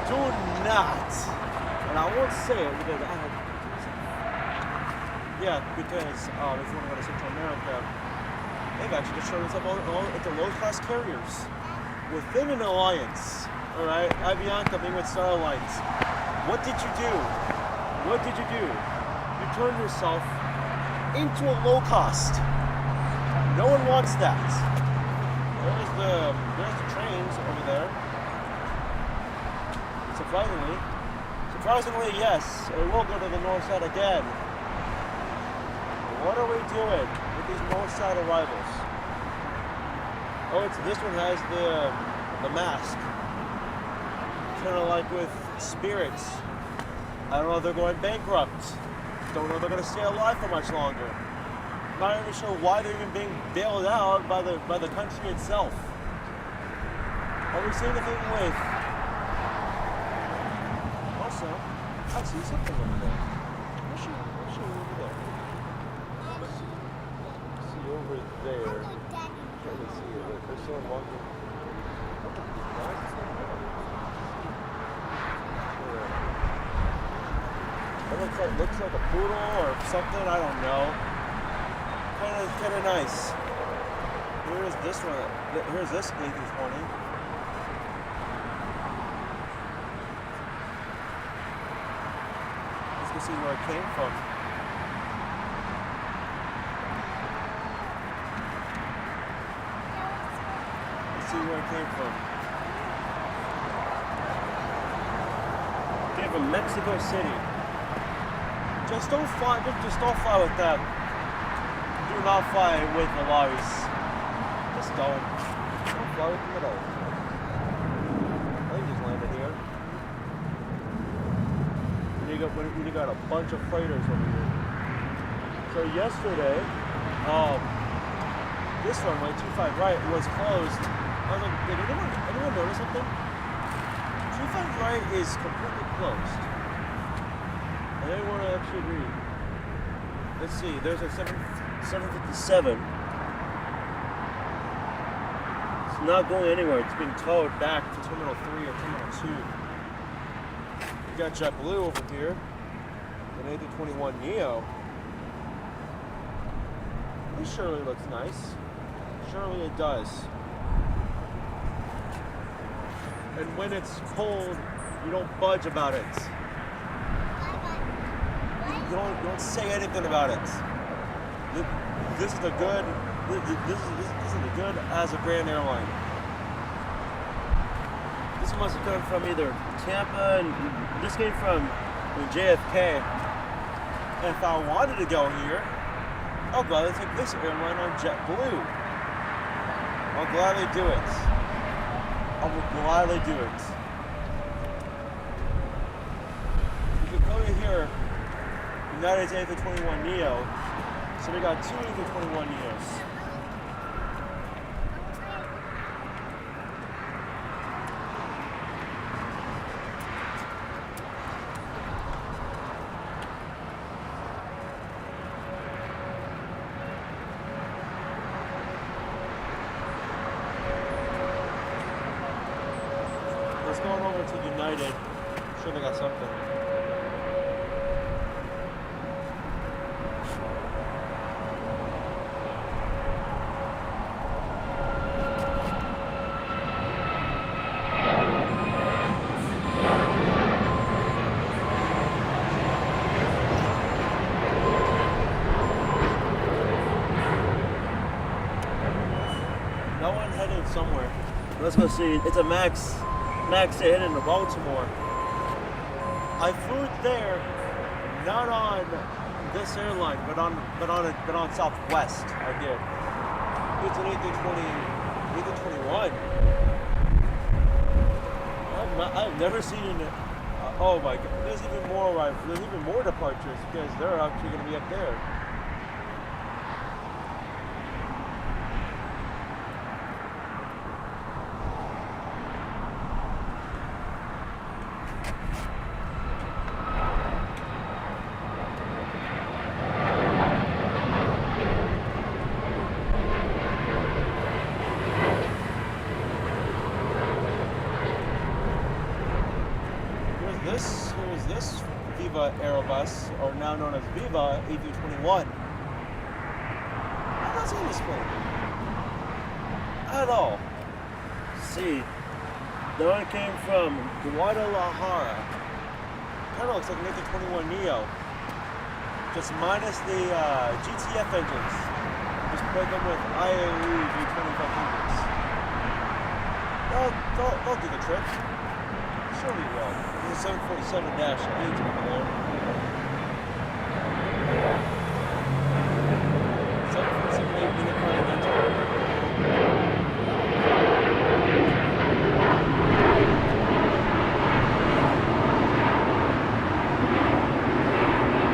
Do not, and I won't say it because I have. Yeah, because if you want to go to Central America, they've actually just shown themselves all at the low-cost carriers within an alliance. All right, Avianca being with Star Alliance. What did you do? What did you do? You turned yourself into a low cost. No one wants that. There's the trains over there. Surprisingly, yes, it will go to the north side again. What are we doing with these north side arrivals? Oh, this one has the mask. Kind of like with Spirits. I don't know if they're going bankrupt. Don't know if they're going to stay alive for much longer. Not even sure why they're even being bailed out by the country itself. Are we seeing anything with? Also, I see something over there. I'll show you over there. See over there. Trying to see it. There's someone walking. It looks like a poodle or something. I don't know. Kind of nice. Here's this one. Here's this A320. Let's go see where it came from. Let's see where it came from. Came from Mexico City. Just don't fly with them. Do not fly with Volaris. Just don't fly with them at all. I think just landed here. We got a bunch of freighters over here. So yesterday, this runway 25 right was closed. I was like, did anyone notice something? 25 right is completely closed. I didn't want to actually read. Let's see, there's a 757. It's not going anywhere. It's being towed back to Terminal 3 or Terminal 2. We got JetBlue over here. An A321neo. This surely looks nice. Surely it does. And when it's cold, you don't budge about it. You don't say anything about it. This is the good. This is the good as a brand airline. This must have come from either Tampa, and this came from JFK. And if I wanted to go here, I'll gladly take this airline on JetBlue. I'll gladly do it. I will gladly do it. You can go here. United's A321neo, so we got two A321neos. Let's go on over to United. I'm sure they got something. No one headed somewhere. Let's go see. It's a Max heading to Baltimore. I flew there, not on this airline, but on Southwest. I did. It's an A321. I've never seen. Oh my God! There's even more. There's even more departures because they're actually going to be up there. Who is this Viva Aerobus, or now known as Viva A321? I'm not seeing this plane at all. See, the one came from Guadalajara. Kind of looks like an A321neo, just minus the GTF engines. Just put them with IAE V2500s. They'll do the trick. Sure we will. There's a 747-8 coming along. 747-8 Intercontinental.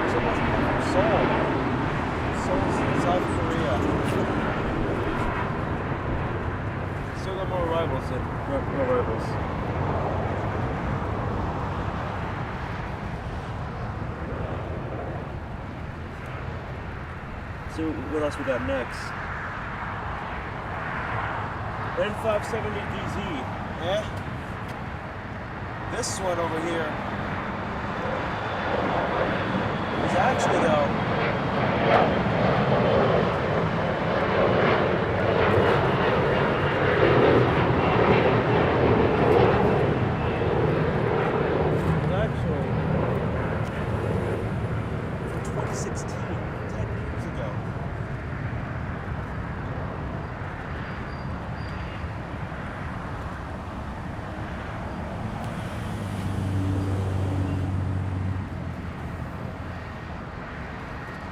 This one must come from Seoul. Seoul's South Korea. Still got more arrivals than arrivals. So what else we got next? N570DZ. This one over here is actually though from 2016, 10 years ago.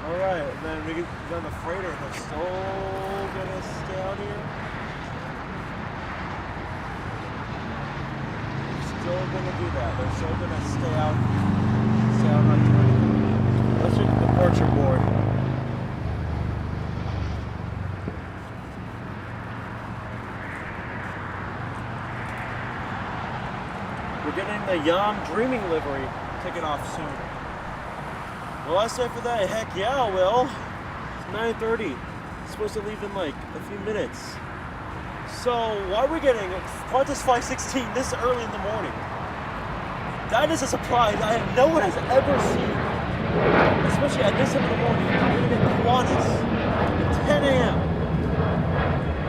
Alright, then we get on the freighter. They're still gonna stay out here. They're still gonna do that. They're still gonna stay out on the Let's check the departure board. We're getting the Yam Dreaming livery taking off soon. Will I stay for that? Heck yeah, I will. It's 9:30. It's supposed to leave in like a few minutes. So why are we getting Qantas Flight 16 this early in the morning? That is a surprise no one has ever seen. Especially at this time of the morning. We're gonna get Qantas at 10 a.m.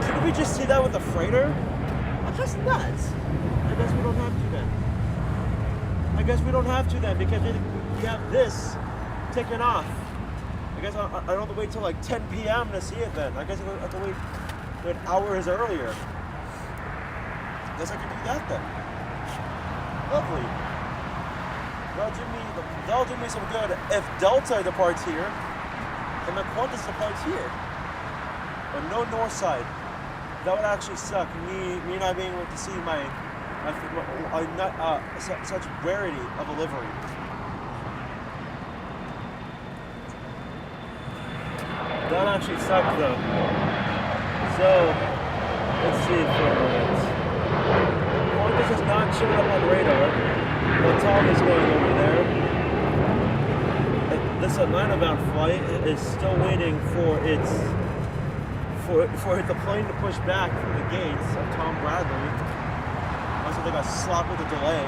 Couldn't we just see that with the freighter? That's nuts. I guess we don't have to then. Because we have this taken off. I guess I don't have to wait till like 10 p.m. to see it then. I guess I have to wait hours earlier. Guess I can do that then. Lovely. That'll do me some good if Delta departs here and the Qantas departs here. But no north side. That would actually suck. Me not being able to see such rarity of a livery. That actually sucked though. So, let's see for a moment. Qantas has not showed up on radar. The Tom is going over there. This Atlanta-bound flight is still waiting for the plane to push back through the gates of Tom Bradley. Also, they got slapped with a delay.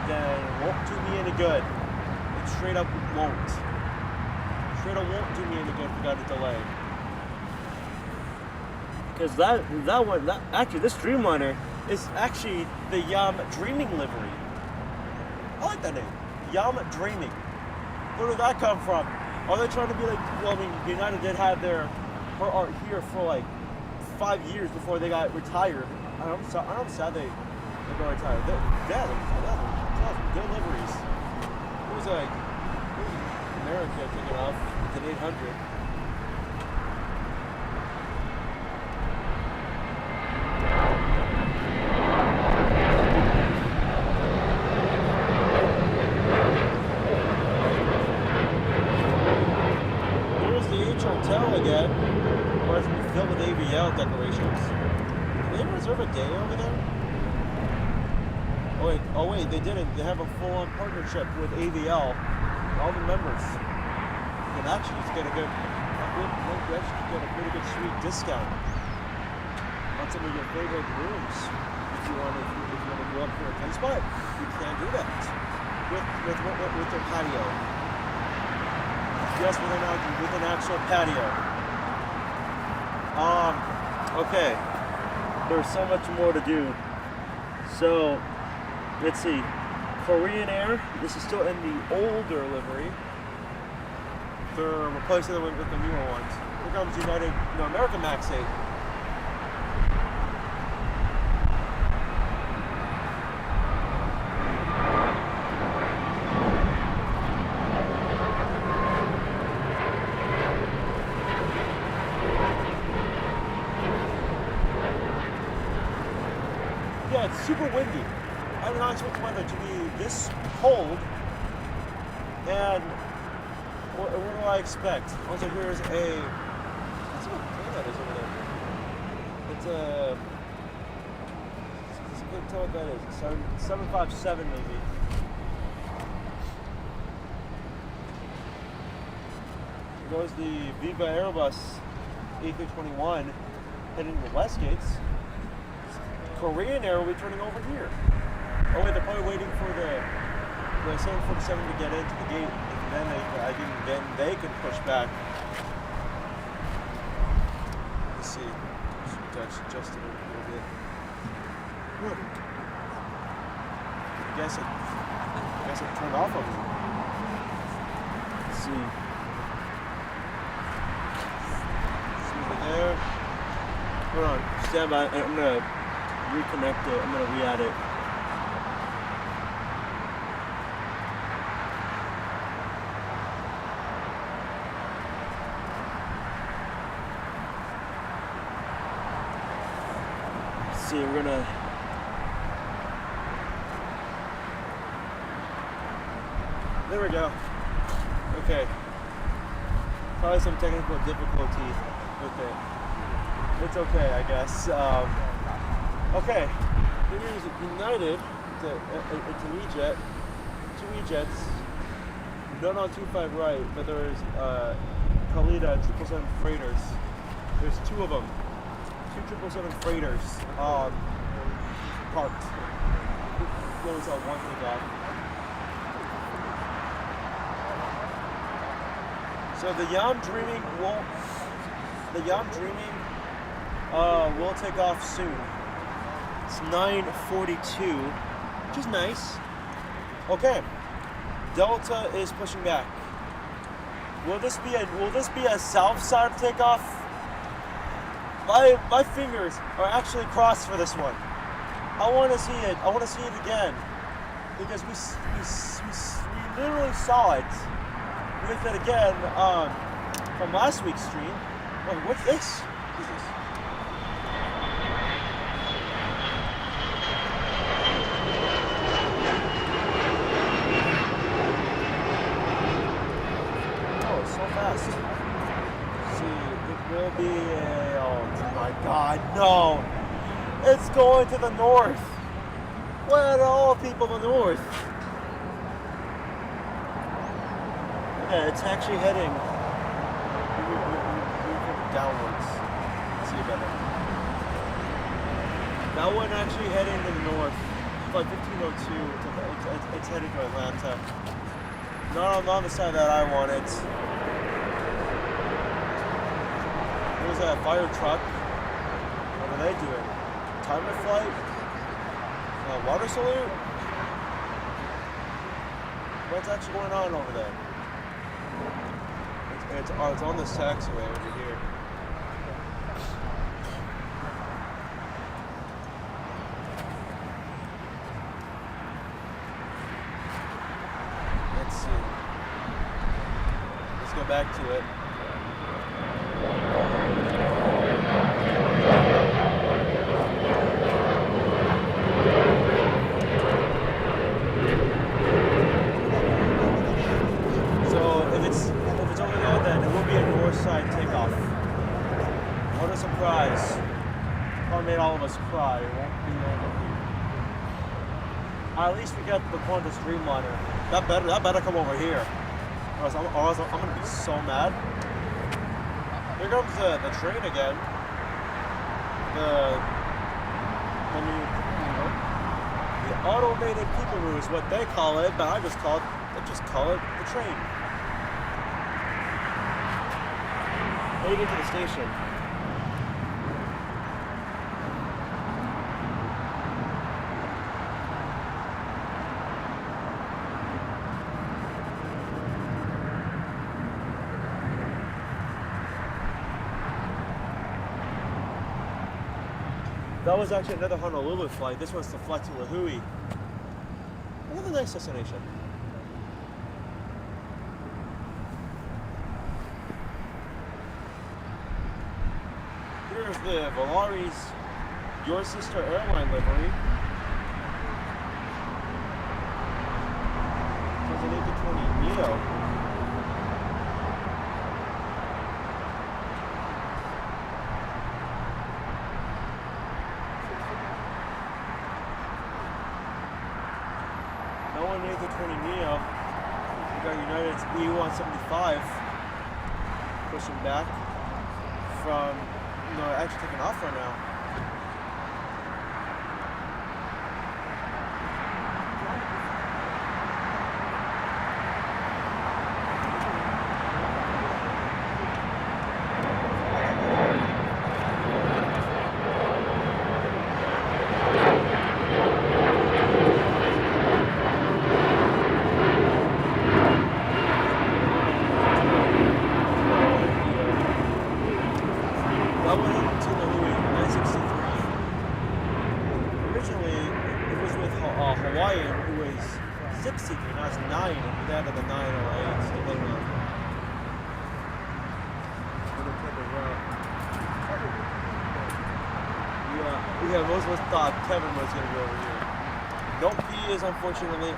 Then it won't do me any good. It straight up won't. Straight up won't do me any good without a delay. Because this Dreamliner is actually the Yam Dreaming livery. I like that name. Yam Dreaming. Where did that come from? Are they trying to be like, well, I mean, United did have her art here for like 5 years before they got retired. I'm sad they got retired. They're good liveries. It was like America taking off with an 800. cars will be filled with AVL decorations. Did they reserve a day over there? Oh wait, they didn't. They have a full-on partnership with AVL. All the members can actually just get a pretty good sweet discount on some of your favorite rooms. If you want to go up for a 10 spot, you can do that with their patio. Yes, with an actual patio. Okay. There's so much more to do. So, let's see. Korean Air, this is still in the older livery. They're replacing them with the newer ones. Here comes American Max 8. Yeah, it's super windy. I did not expect the weather to be this cold. And what do I expect? Also, here's let's see what plane that is over there. I can't tell what that is. 757 maybe. Here goes the Viva Airbus A321 heading to West Gates. Korean Air will be turning over here. Oh wait, they're probably waiting for the 747 to get into the gate. Then they can push back. Let's see. Just a little bit. I guess it turned off on me. Let's see. See over there. Hold on. Stand by. I'm gonna reconnect it. I'm gonna re-add it. We're gonna there we go. Okay, probably some technical difficulty with it. It's okay, I guess. Okay, here's United. It's an E-Jet, 2 E-Jets, none on 25 right, but there's Khalida 777 freighters. There's 2 of them. 2 777 freighters parked. We only saw one take off. So the Yam Dreaming will take off soon. It's 9:42, which is nice. Okay, Delta is pushing back. Will this be a south side takeoff? My fingers are actually crossed for this one. I want to see it. I want to see it again because we literally saw it with it again from last week's stream. Wait, what's this? What is this? Oh, it's so fast. Will be oh my god, no! It's going to the north! Where are all people in the north? Yeah, it's actually heading downwards. Let's see better. That one actually heading to the north. It's like 1502. It's heading to Atlanta. Not on the side that I want it. There's a fire truck. What are they doing? Timer flight? Water salute? What's actually going on over there? It's on this taxiway over here. Let's see. Let's go back to it. a surprise. Probably made all of us cry. It won't be over. At least we got the Quantum Streamliner. That better come over here. Or else I'm gonna be so mad. Here comes the train again. The automated peekaroo is what they call it, but I just call it the train. Heading into the station. That was actually another Honolulu flight. This one's to fly to Lahui. Another nice destination. Here's the Volaris Your Sister airline livery. There's an A320 Neo. No one A320 Neo. We got United's E175 pushing back from, actually taking off right now. Hawaiian, who was 6 seater, now it's 9, and that of the 908, so they were yeah, most of us thought Kevin was going to go over here. Nope, he is unfortunately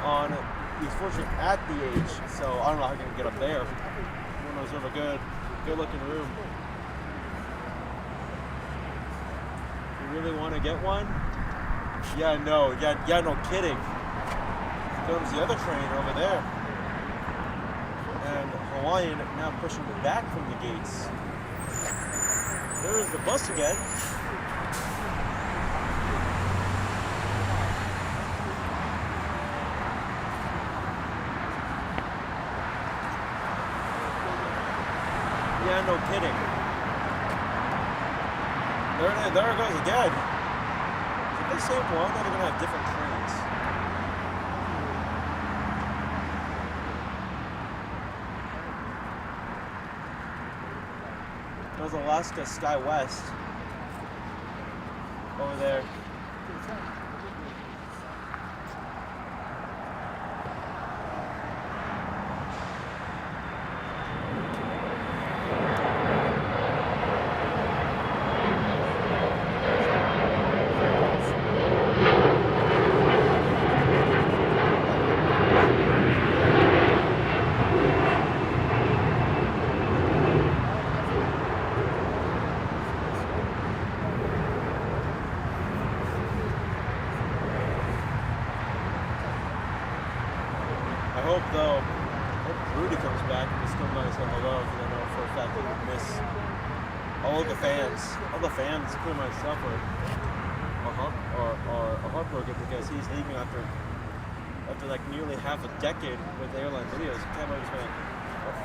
he's fortunate at the age, so I don't know how he can get up there. One knows of a good looking room. You really want to get one? Yeah, no kidding. Comes the other train over there. And Hawaiian now pushing back from the gates. There is the bus again. Yeah, no kidding. There it goes again. The same one, they're going to have different trains. There's Alaska Sky West over there. I hope Rudy comes back and just come by and say hello, because I know for a fact that we miss all the fans. All the fans, including myself, are heartbroken because he's leaving after like nearly half a decade with airline videos. I can't believe it's been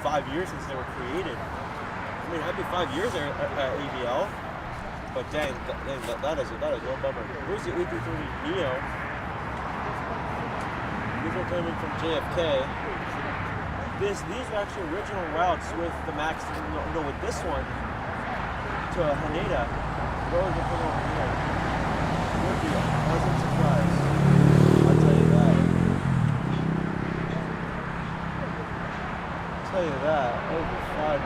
5 years since they were created. I mean, happy 5 years there at AVL, but dang, that is one bummer. Here's the A330 Neo. These are coming from JFK. These are actually original routes with the MAX. No, with this one to Haneda. Those are coming over here. Would be a pleasant surprise. I'll tell you that. Over 5.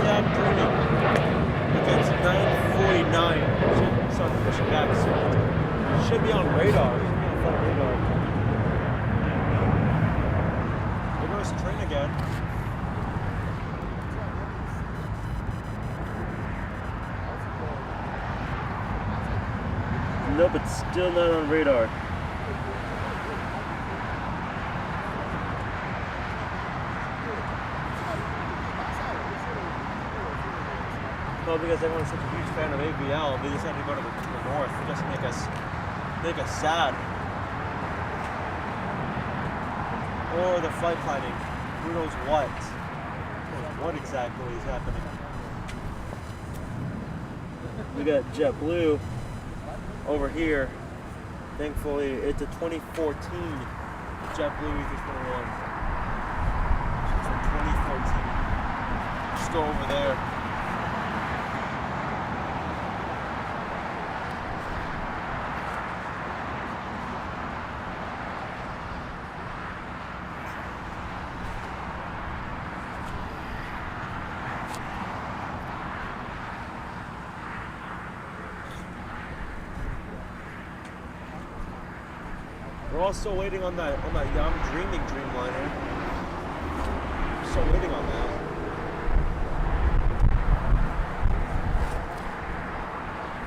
Yeah, I'm dreaming. Okay, it's 9:49. Start pushing back soon. Should be on radar. Should be on radar. There goes the train again. Nope, it's still not on radar. Well, because everyone's such a huge fan of AVL, they decided to go to the north just to make us sad. Or the flight planning. Who knows what? What exactly is happening? We got JetBlue over here. Thankfully, it's a 2014 JetBlue A321. It's from 2014. Just go over there. We're all still waiting on that Young Dreaming Dreamliner. Still waiting on that.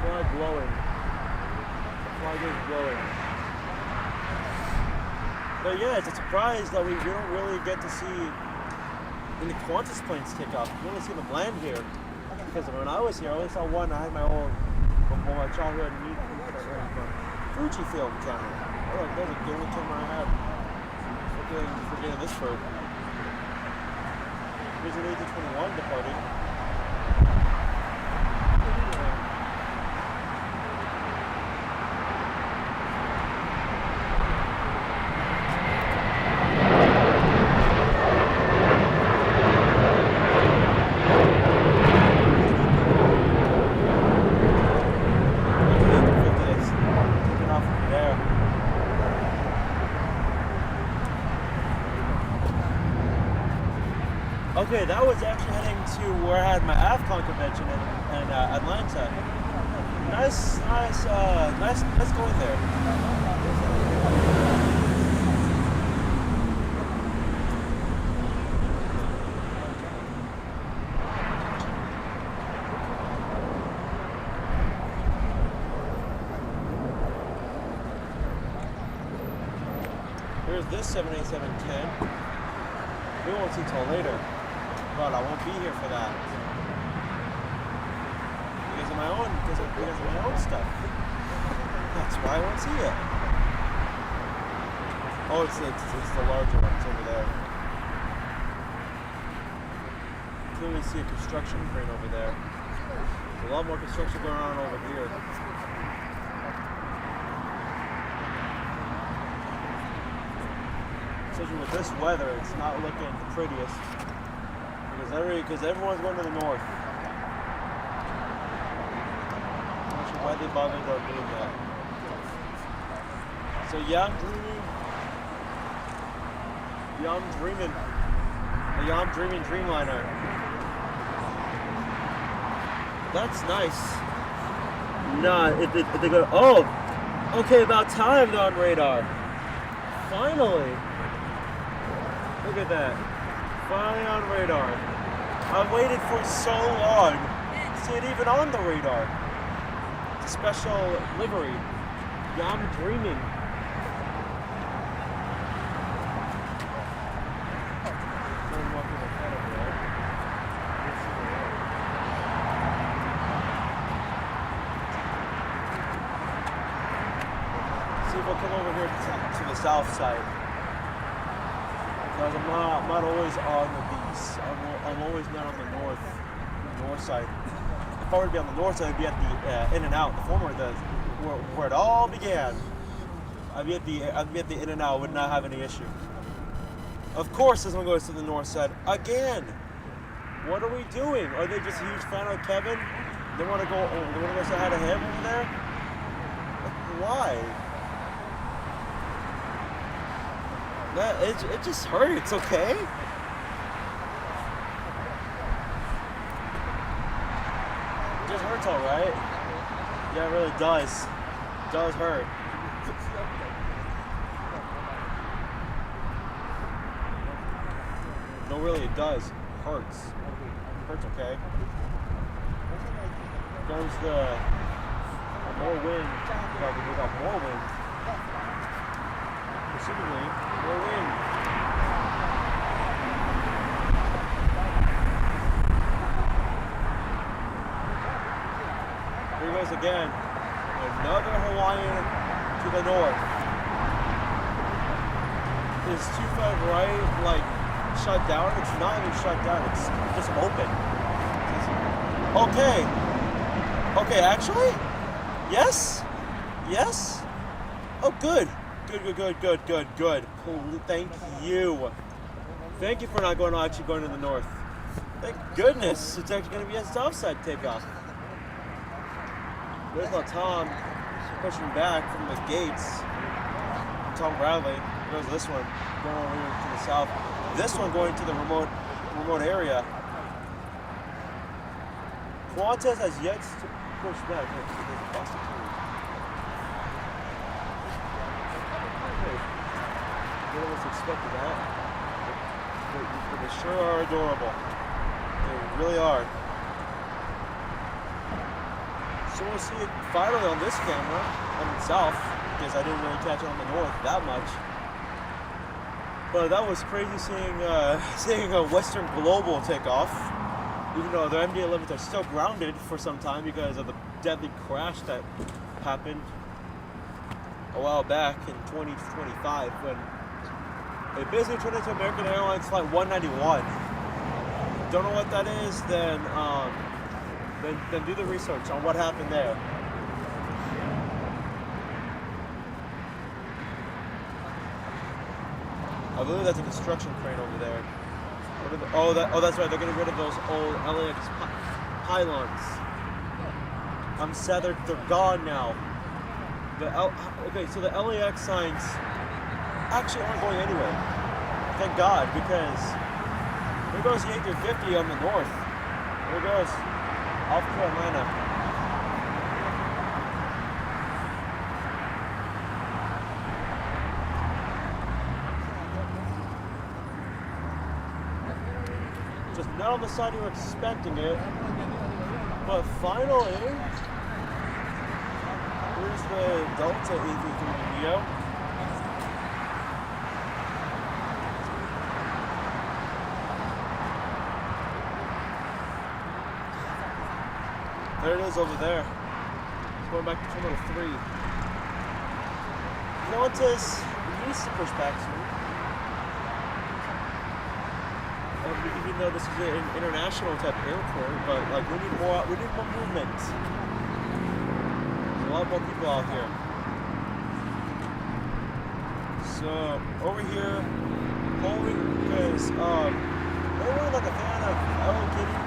Flag blowing. Flag is blowing. But yeah, it's a surprise that we don't really get to see any Qantas planes take off. We only see them land here. Because when I was here, I only saw one. I had my own, from my childhood Fujifilm camera. Oh, that was the only camera I had. Forgetting this bird. Here's an A321 departing. Okay, that was actually heading to where I had my AFCON convention in Atlanta. Nice going there. Here's this 787-10. We won't see till later. But I won't be here for that because of my own stuff. That's why I won't see it. Oh, it's the larger one. It's over there. You can clearly see a construction crane over there. There's a lot more construction going on over here. Especially with this weather, it's not looking the prettiest. Because everyone's going to the north. I'm not sure why they bothered doing that. So yeah, I'm dreaming Dreamliner. That's nice. Nah, if they go, oh, okay, about time they're on radar. Finally. Look at that. Finally on radar. I've waited for so long to see it even on the radar. It's a special livery. Yeah, I'm dreaming. See if I'll come over here to the south side. Because I'm not always on the beach. I'm always not on the north side. If I were to be on the north side, I'd be at the In-N-Out, the former where it all began. I'd be at the In-N-Out, would not have any issue. Of course, this one goes to the north side again. What are we doing? Are they just a huge fan of Kevin? They want to go say hi to him over there? Why? It just hurts, okay? It just hurts, all right. Yeah, it really does. It does hurt. No, really, it does. It hurts. It hurts, okay? Comes the More wind. We got more wind. Presumably, more wind. Here goes again. Another Hawaiian to the north. Is 25 right, like, shut down? It's not even shut down, it's just open. Okay. Okay, actually? Yes? Yes? Oh, good. Good. Thank you. Thank you for not actually going to the north. Thank goodness it's actually going to be a south side takeoff. There's little Tom pushing back from the gates. Tom Bradley. There's this one going over here to the south. This one going to the remote area. Qantas has yet to push back. There's a bus too. No one expected that. But they sure are adorable. They really are. So we'll see it finally on this camera on the south, because I didn't really catch it on the north that much. But that was crazy seeing a Western Global take off, even though their MD-11s are still grounded for some time because of the deadly crash that happened a while back in 2025 when it basically turned into American Airlines Flight 191. Don't know what that is? Then do the research on what happened there. I believe that's a construction crane over there. That's right. They're getting rid of those old LAX pylons. I'm sad they're gone now. So the LAX signs actually aren't going anywhere. Thank God, because there goes the A350 on the north. There goes off to Atlanta. Just not on the side you were expecting it. But finally, here's the Delta A330neo. There it is over there. It's going back to Terminal 3. Qantas needs to push back soon. Even though this is an international type airport, but like we need more movement. There's a lot more people out here. So over here, hoping because everyone like a fan of Hello Kitty,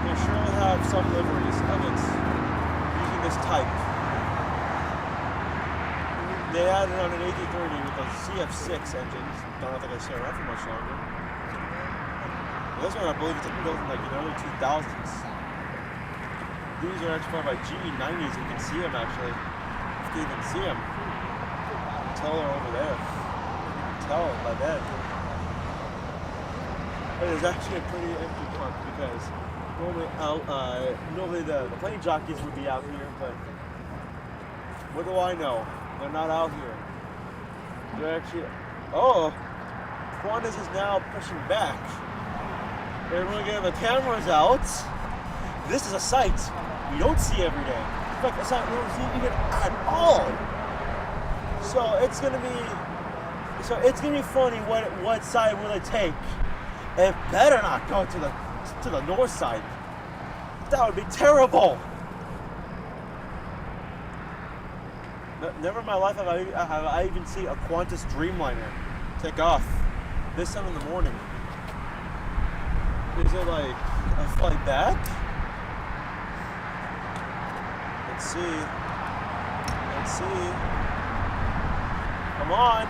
they surely have some liveries of it using this type. They added on an A330 with a CF6 engine. Don't know if they're gonna stay around for much longer. This one, I believe, it's built in like the early 2000s. These are actually powered by GE90s. You can see them actually. You can even see them. You can tell they're over there. You can tell by that. But it's actually a pretty empty front because normally the plane jockeys would be out here, but what do I know? They're not out here. They're actually. Oh, Qantas is now pushing back. They're really getting the cameras out. This is a sight we don't see every day. In fact, a sight we don't see even at all. So it's gonna be funny what side will it take. It better not go to the north side. That would be terrible. Never in my life have I even seen a Qantas Dreamliner take off this time in the morning. Is it like a flight back? Let's see. Come on.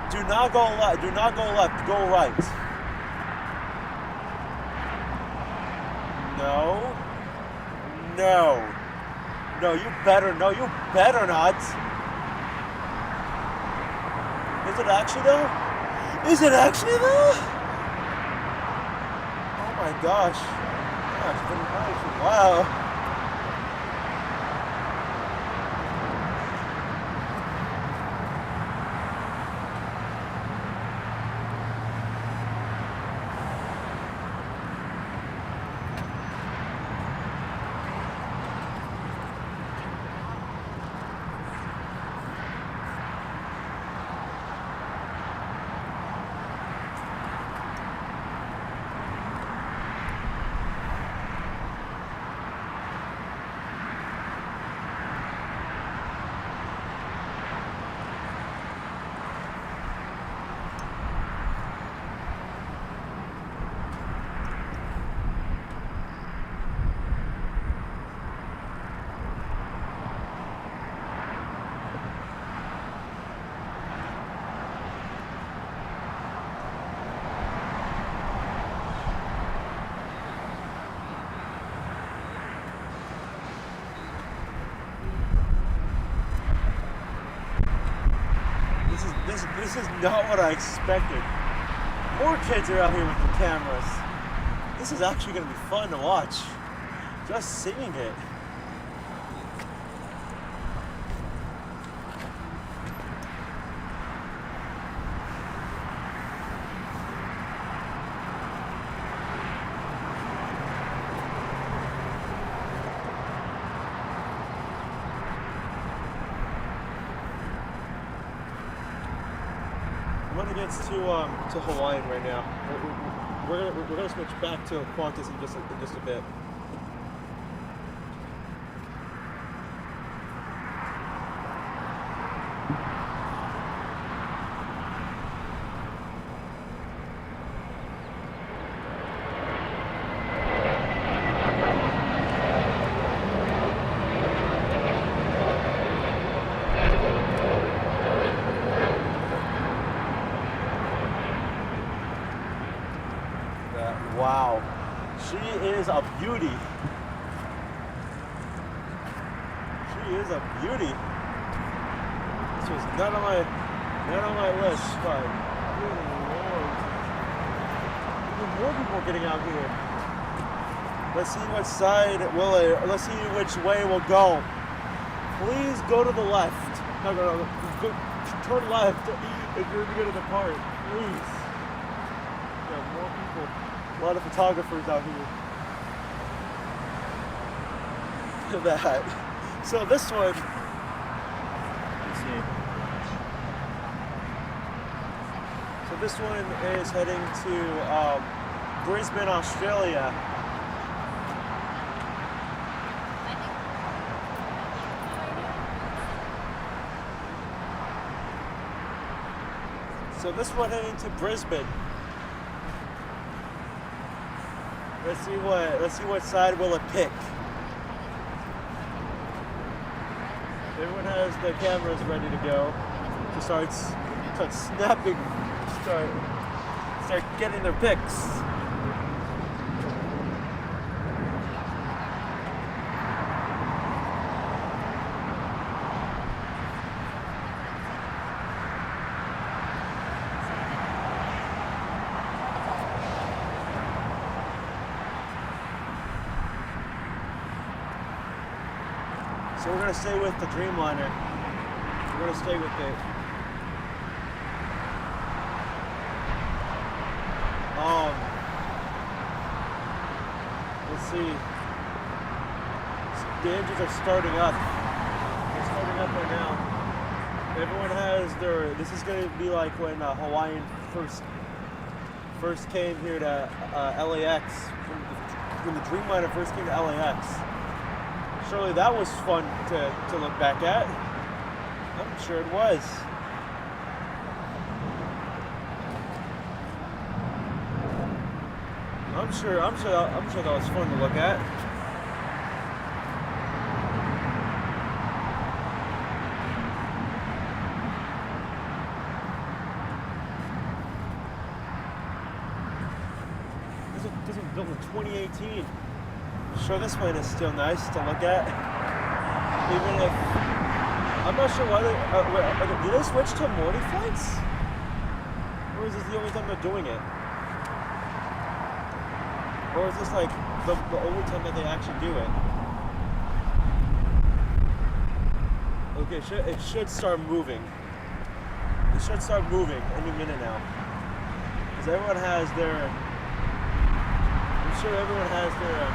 Do not go left. Do not go left. Go right. No, you better not. Is it actually though? Oh my gosh. Wow. This is not what I expected. More kids are out here with the cameras. This is actually going to be fun to watch. Just seeing it. I'm gonna get to Hawaiian right now. We're gonna switch back to Qantas in just a bit. Wow, she is a beauty. She is a beauty. This was none on my list, but good Lord, even more people getting out here. Let's see what side let's see which way we'll go. Please go to the left. No, go, turn left if you're going to depart. Please. Yeah, more people. A lot of photographers out here. Look at that. So this one, let's see. So this one is heading to Brisbane, Australia. So this one heading to Brisbane. Let's see what side will it pick. Everyone has their cameras ready to go to start snapping, start getting their pics. So we're gonna stay with the Dreamliner. We're gonna stay with it. Let's see. The engines are starting up. They're starting up right now. Everyone has their. This is gonna be like when Hawaiian first came here to LAX. When the Dreamliner first came to LAX. Surely that was fun to look back at. I'm sure it was. I'm sure that was fun to look at. This was built in 2018. Sure, this plane is still nice to look at. Even if I'm not sure why they did they switch to morning flights, or is this the only time they're doing it, or is this like the only time that they actually do it? Okay, it should start moving. It should start moving any minute now, because everyone has their. I'm sure everyone has their.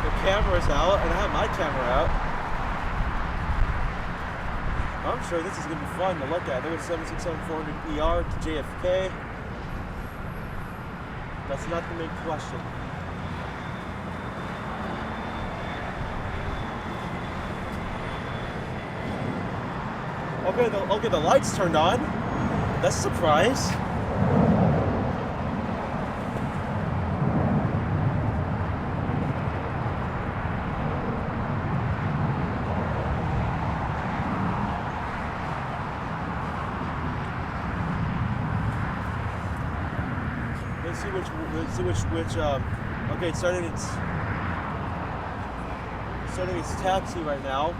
The camera's out, and I have my camera out. I'm sure this is going to be fun to look at. There's 767-400ER to JFK. That's not the main question. Okay, the lights turned on. That's a surprise. Let's see which okay, it's starting its taxi right now.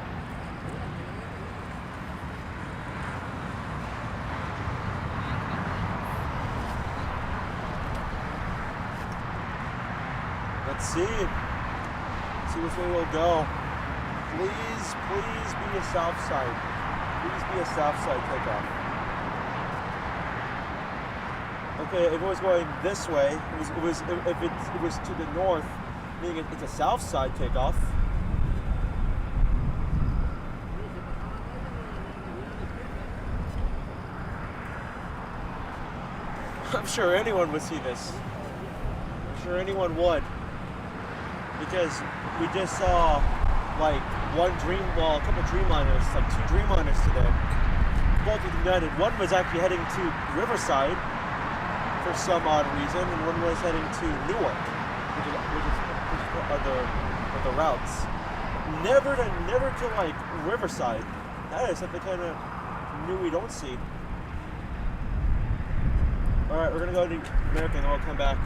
Let's see. See which way we'll go. Please be a south side. Please be a south side takeoff. Okay, if it was going this way, if it was to the north, meaning it's a south side takeoff. I'm sure anyone would see this. I'm sure anyone would. Because we just saw like a couple Dreamliners, like 2 Dreamliners today. Both with United. One was actually heading to Riverside for some odd reason, and one was heading to Newark, which are the routes. Never to like Riverside. That is something kind of new we don't see. All right, we're gonna go to American, and I'll come back.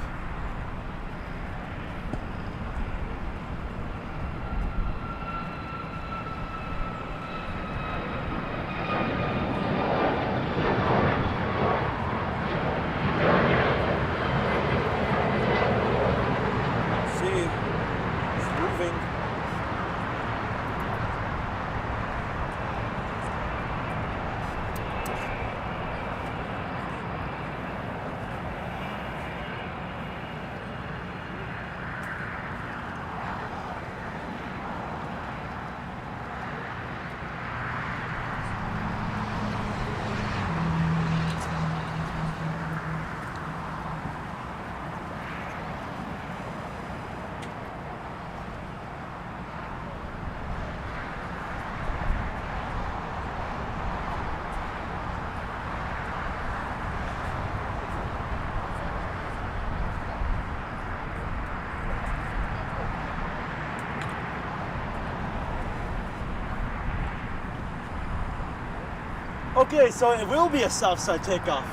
Okay, so it will be a south side takeoff.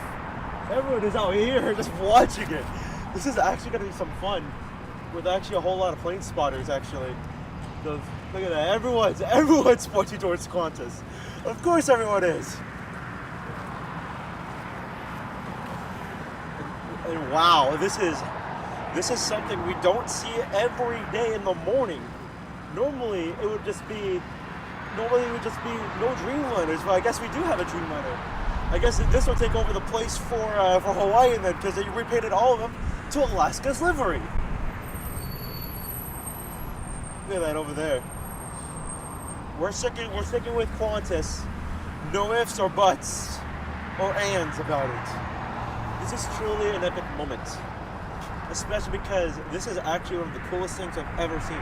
Everyone is out here just watching it. This is actually going to be some fun with actually a whole lot of plane spotters actually. Look at that, everyone's pointing towards Qantas. Of course everyone is. And wow, this is something we don't see every day in the morning. Normally it would just be no Dreamliners, but I guess we do have a Dreamliner. I guess this will take over the place for Hawaii then, because they repainted all of them to Alaska's livery. Look at that over there. We're sticking with Qantas. No ifs or buts or ands about it. This is truly an epic moment, especially because this is actually one of the coolest things I've ever seen.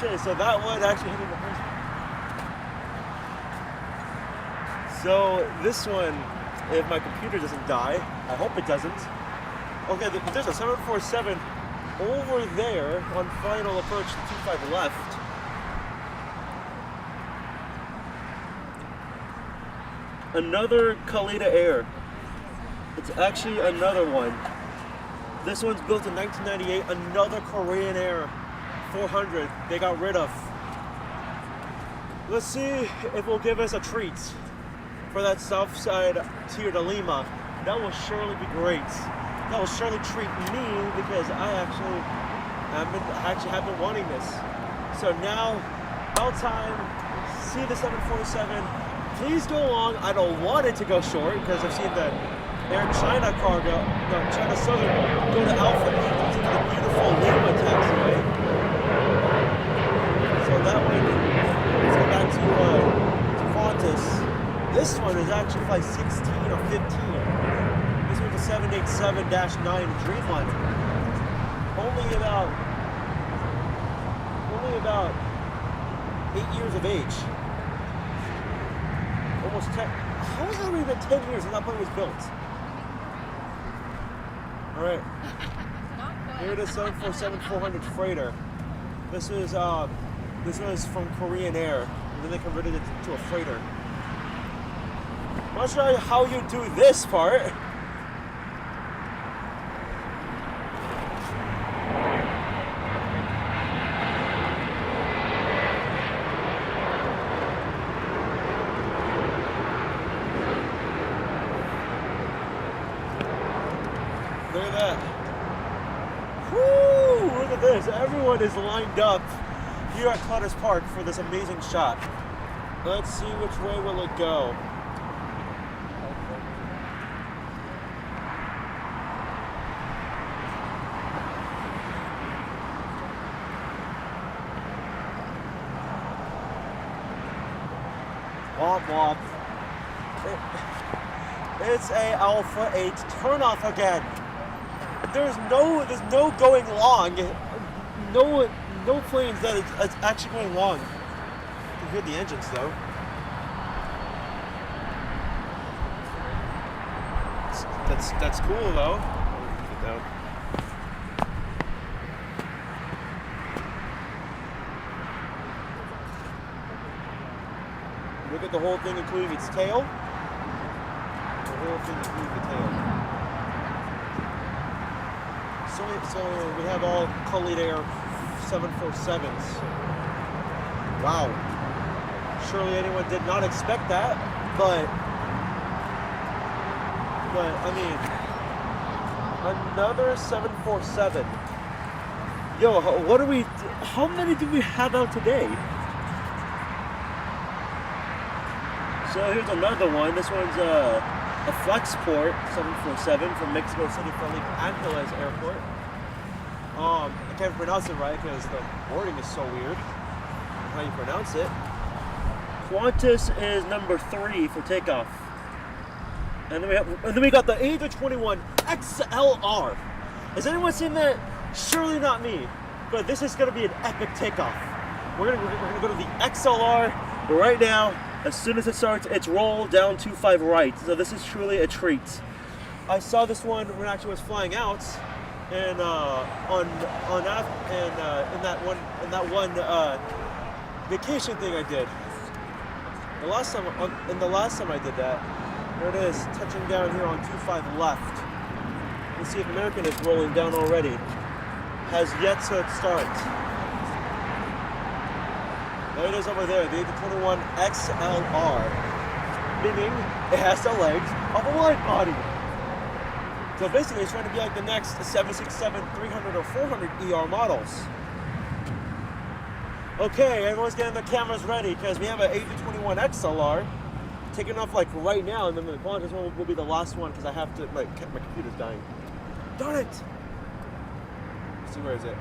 Okay, so that one actually hit in the first one. So this one, if my computer doesn't die, I hope it doesn't. Okay, there's a 747 over there on final approach to 25 left. Another Kaleida Air. It's actually another one. This one's built in 1998, another Korean Air 400 they got rid of. Let's see if it will give us a treat for that south side tier to Lima. That will surely be great. That will surely treat me because I actually have been wanting this. So now, about time, see the 747. Please go long. I don't want it to go short because I've seen that Air China cargo, no, China Southern, go to Alpha 8 into the beautiful Lima taxiway. So that one, let's go back to Qantas. This one is actually flight 16 or 15. This one's a 787-9 Dreamliner. Only about 8 years of age. Almost 10. How has it already been 10 years when that plane was built? All right. Here it is, 747-400 freighter. This was from Korean Air, and then they converted it to a freighter. I'm not sure how you do this part. Look at that. Woo! Look at this. Everyone is lined up here at Clutters Park for this amazing shot. Let's see which way will it go. Womp womp. It's a Alpha 8 turnoff again. There's no going long. No planes that it's actually going long. You can hear the engines though. That's cool though. Get down. Look at the whole thing, including its tail. The whole thing, including the tail. So we have all Collide Air 747s. Wow. Surely anyone did not expect that, but I mean, another 747. Yo, how many do we have out today? So here's another one. This one's a Flexport 747 from Mexico City Felipe Angeles Airport. I can't pronounce it right because the wording is so weird. How you pronounce it? Qantas is number 3 for takeoff. And then we got the A321 XLR. Has anyone seen that? Surely not me. But this is gonna be an epic takeoff. We're gonna go to the XLR right now. As soon as it starts, it's roll down 25 right. So this is truly a treat. I saw this one when I actually was flying out, and in that one vacation thing I did. The last time I did that, there it is, touching down here on 25 left. Let's see if American is rolling down already. Has yet to start. There it is over there, the A321 XLR, meaning it has the legs of a wide body. So basically, it's trying to be like the next 767, 300, or 400 ER models. Okay, everyone's getting their cameras ready because we have an A321 XLR taking off like right now, and then the Qantas one will be the last one because I have to, my computer's dying. Darn it! Let's see, where is it?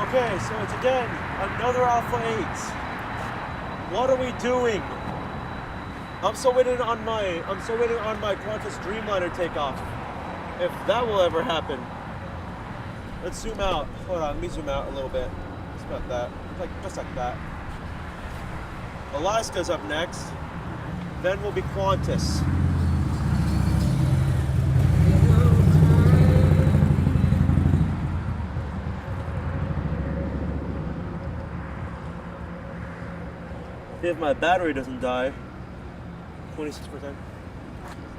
Okay, so it's again another Alpha 8. What are we doing? I'm still waiting on my Qantas Dreamliner takeoff. If that will ever happen. Let's zoom out. Hold on, let me zoom out a little bit. Just about that. Just like that. Alaska's up next. Then will be Qantas. if my battery doesn't die. 26%.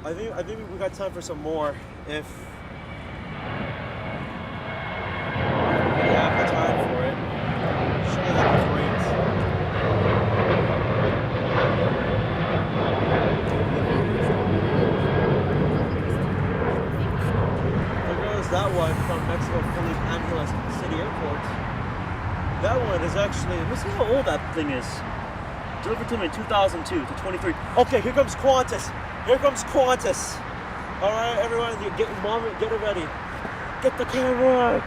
I think we got time for some more if we have the time for it. Sure, that'd be great. There goes that one from Mexico Philly Angeles City Airport. That one is actually, let's see how old that thing is. Delivered to me in 2002 to 23. Okay, here comes Qantas. Here comes Qantas. All right, everyone, get it ready. Get the camera.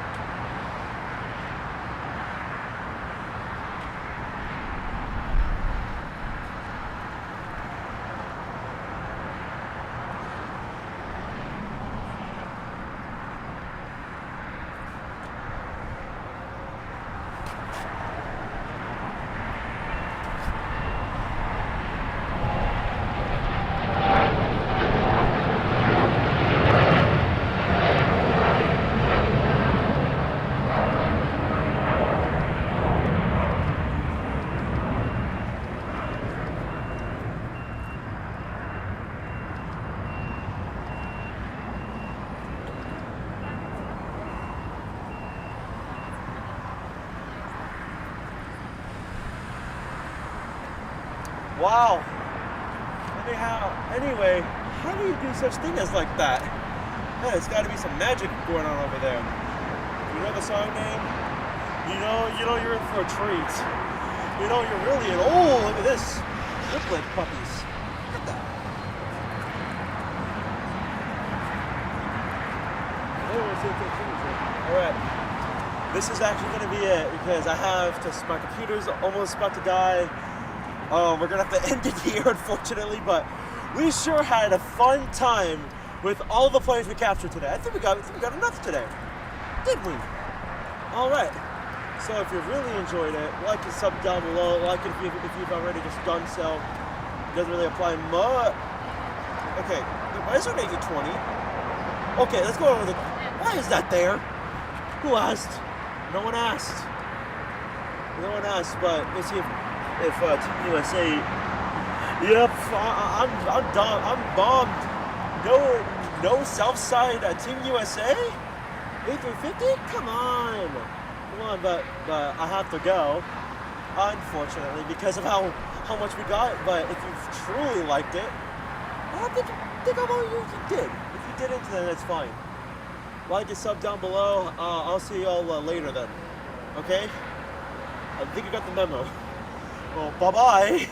Wow. Anyway, how do you do such thing as like that? Man, it's got to be some magic going on over there. You know the song name? You know you're in for a treat. You know you're really in. Oh, look at this. Triplet puppies. Look at that. All right. This is actually going to be it because my computer's almost about to die. We're gonna have to end it here, unfortunately, but we sure had a fun time with all the planes we captured today. I think we got enough today, didn't we? All right. So if you really enjoyed it, like and sub down below. Like it if you've already just done so. It doesn't really apply much. Okay, why is there an 8020? Okay, let's go over the. Why is that there? Who asked? No one asked. No one asked, but let's see if Team USA. Yep, I'm done. I'm bombed. No South Side Team USA. A350? Come on, but I have to go, unfortunately, because of how much we got. But if you truly liked it, I think I'm all you did. If you didn't, then that's fine. Like and sub down below. I'll see y'all later then. Okay? I think you got the memo. Well, bye-bye.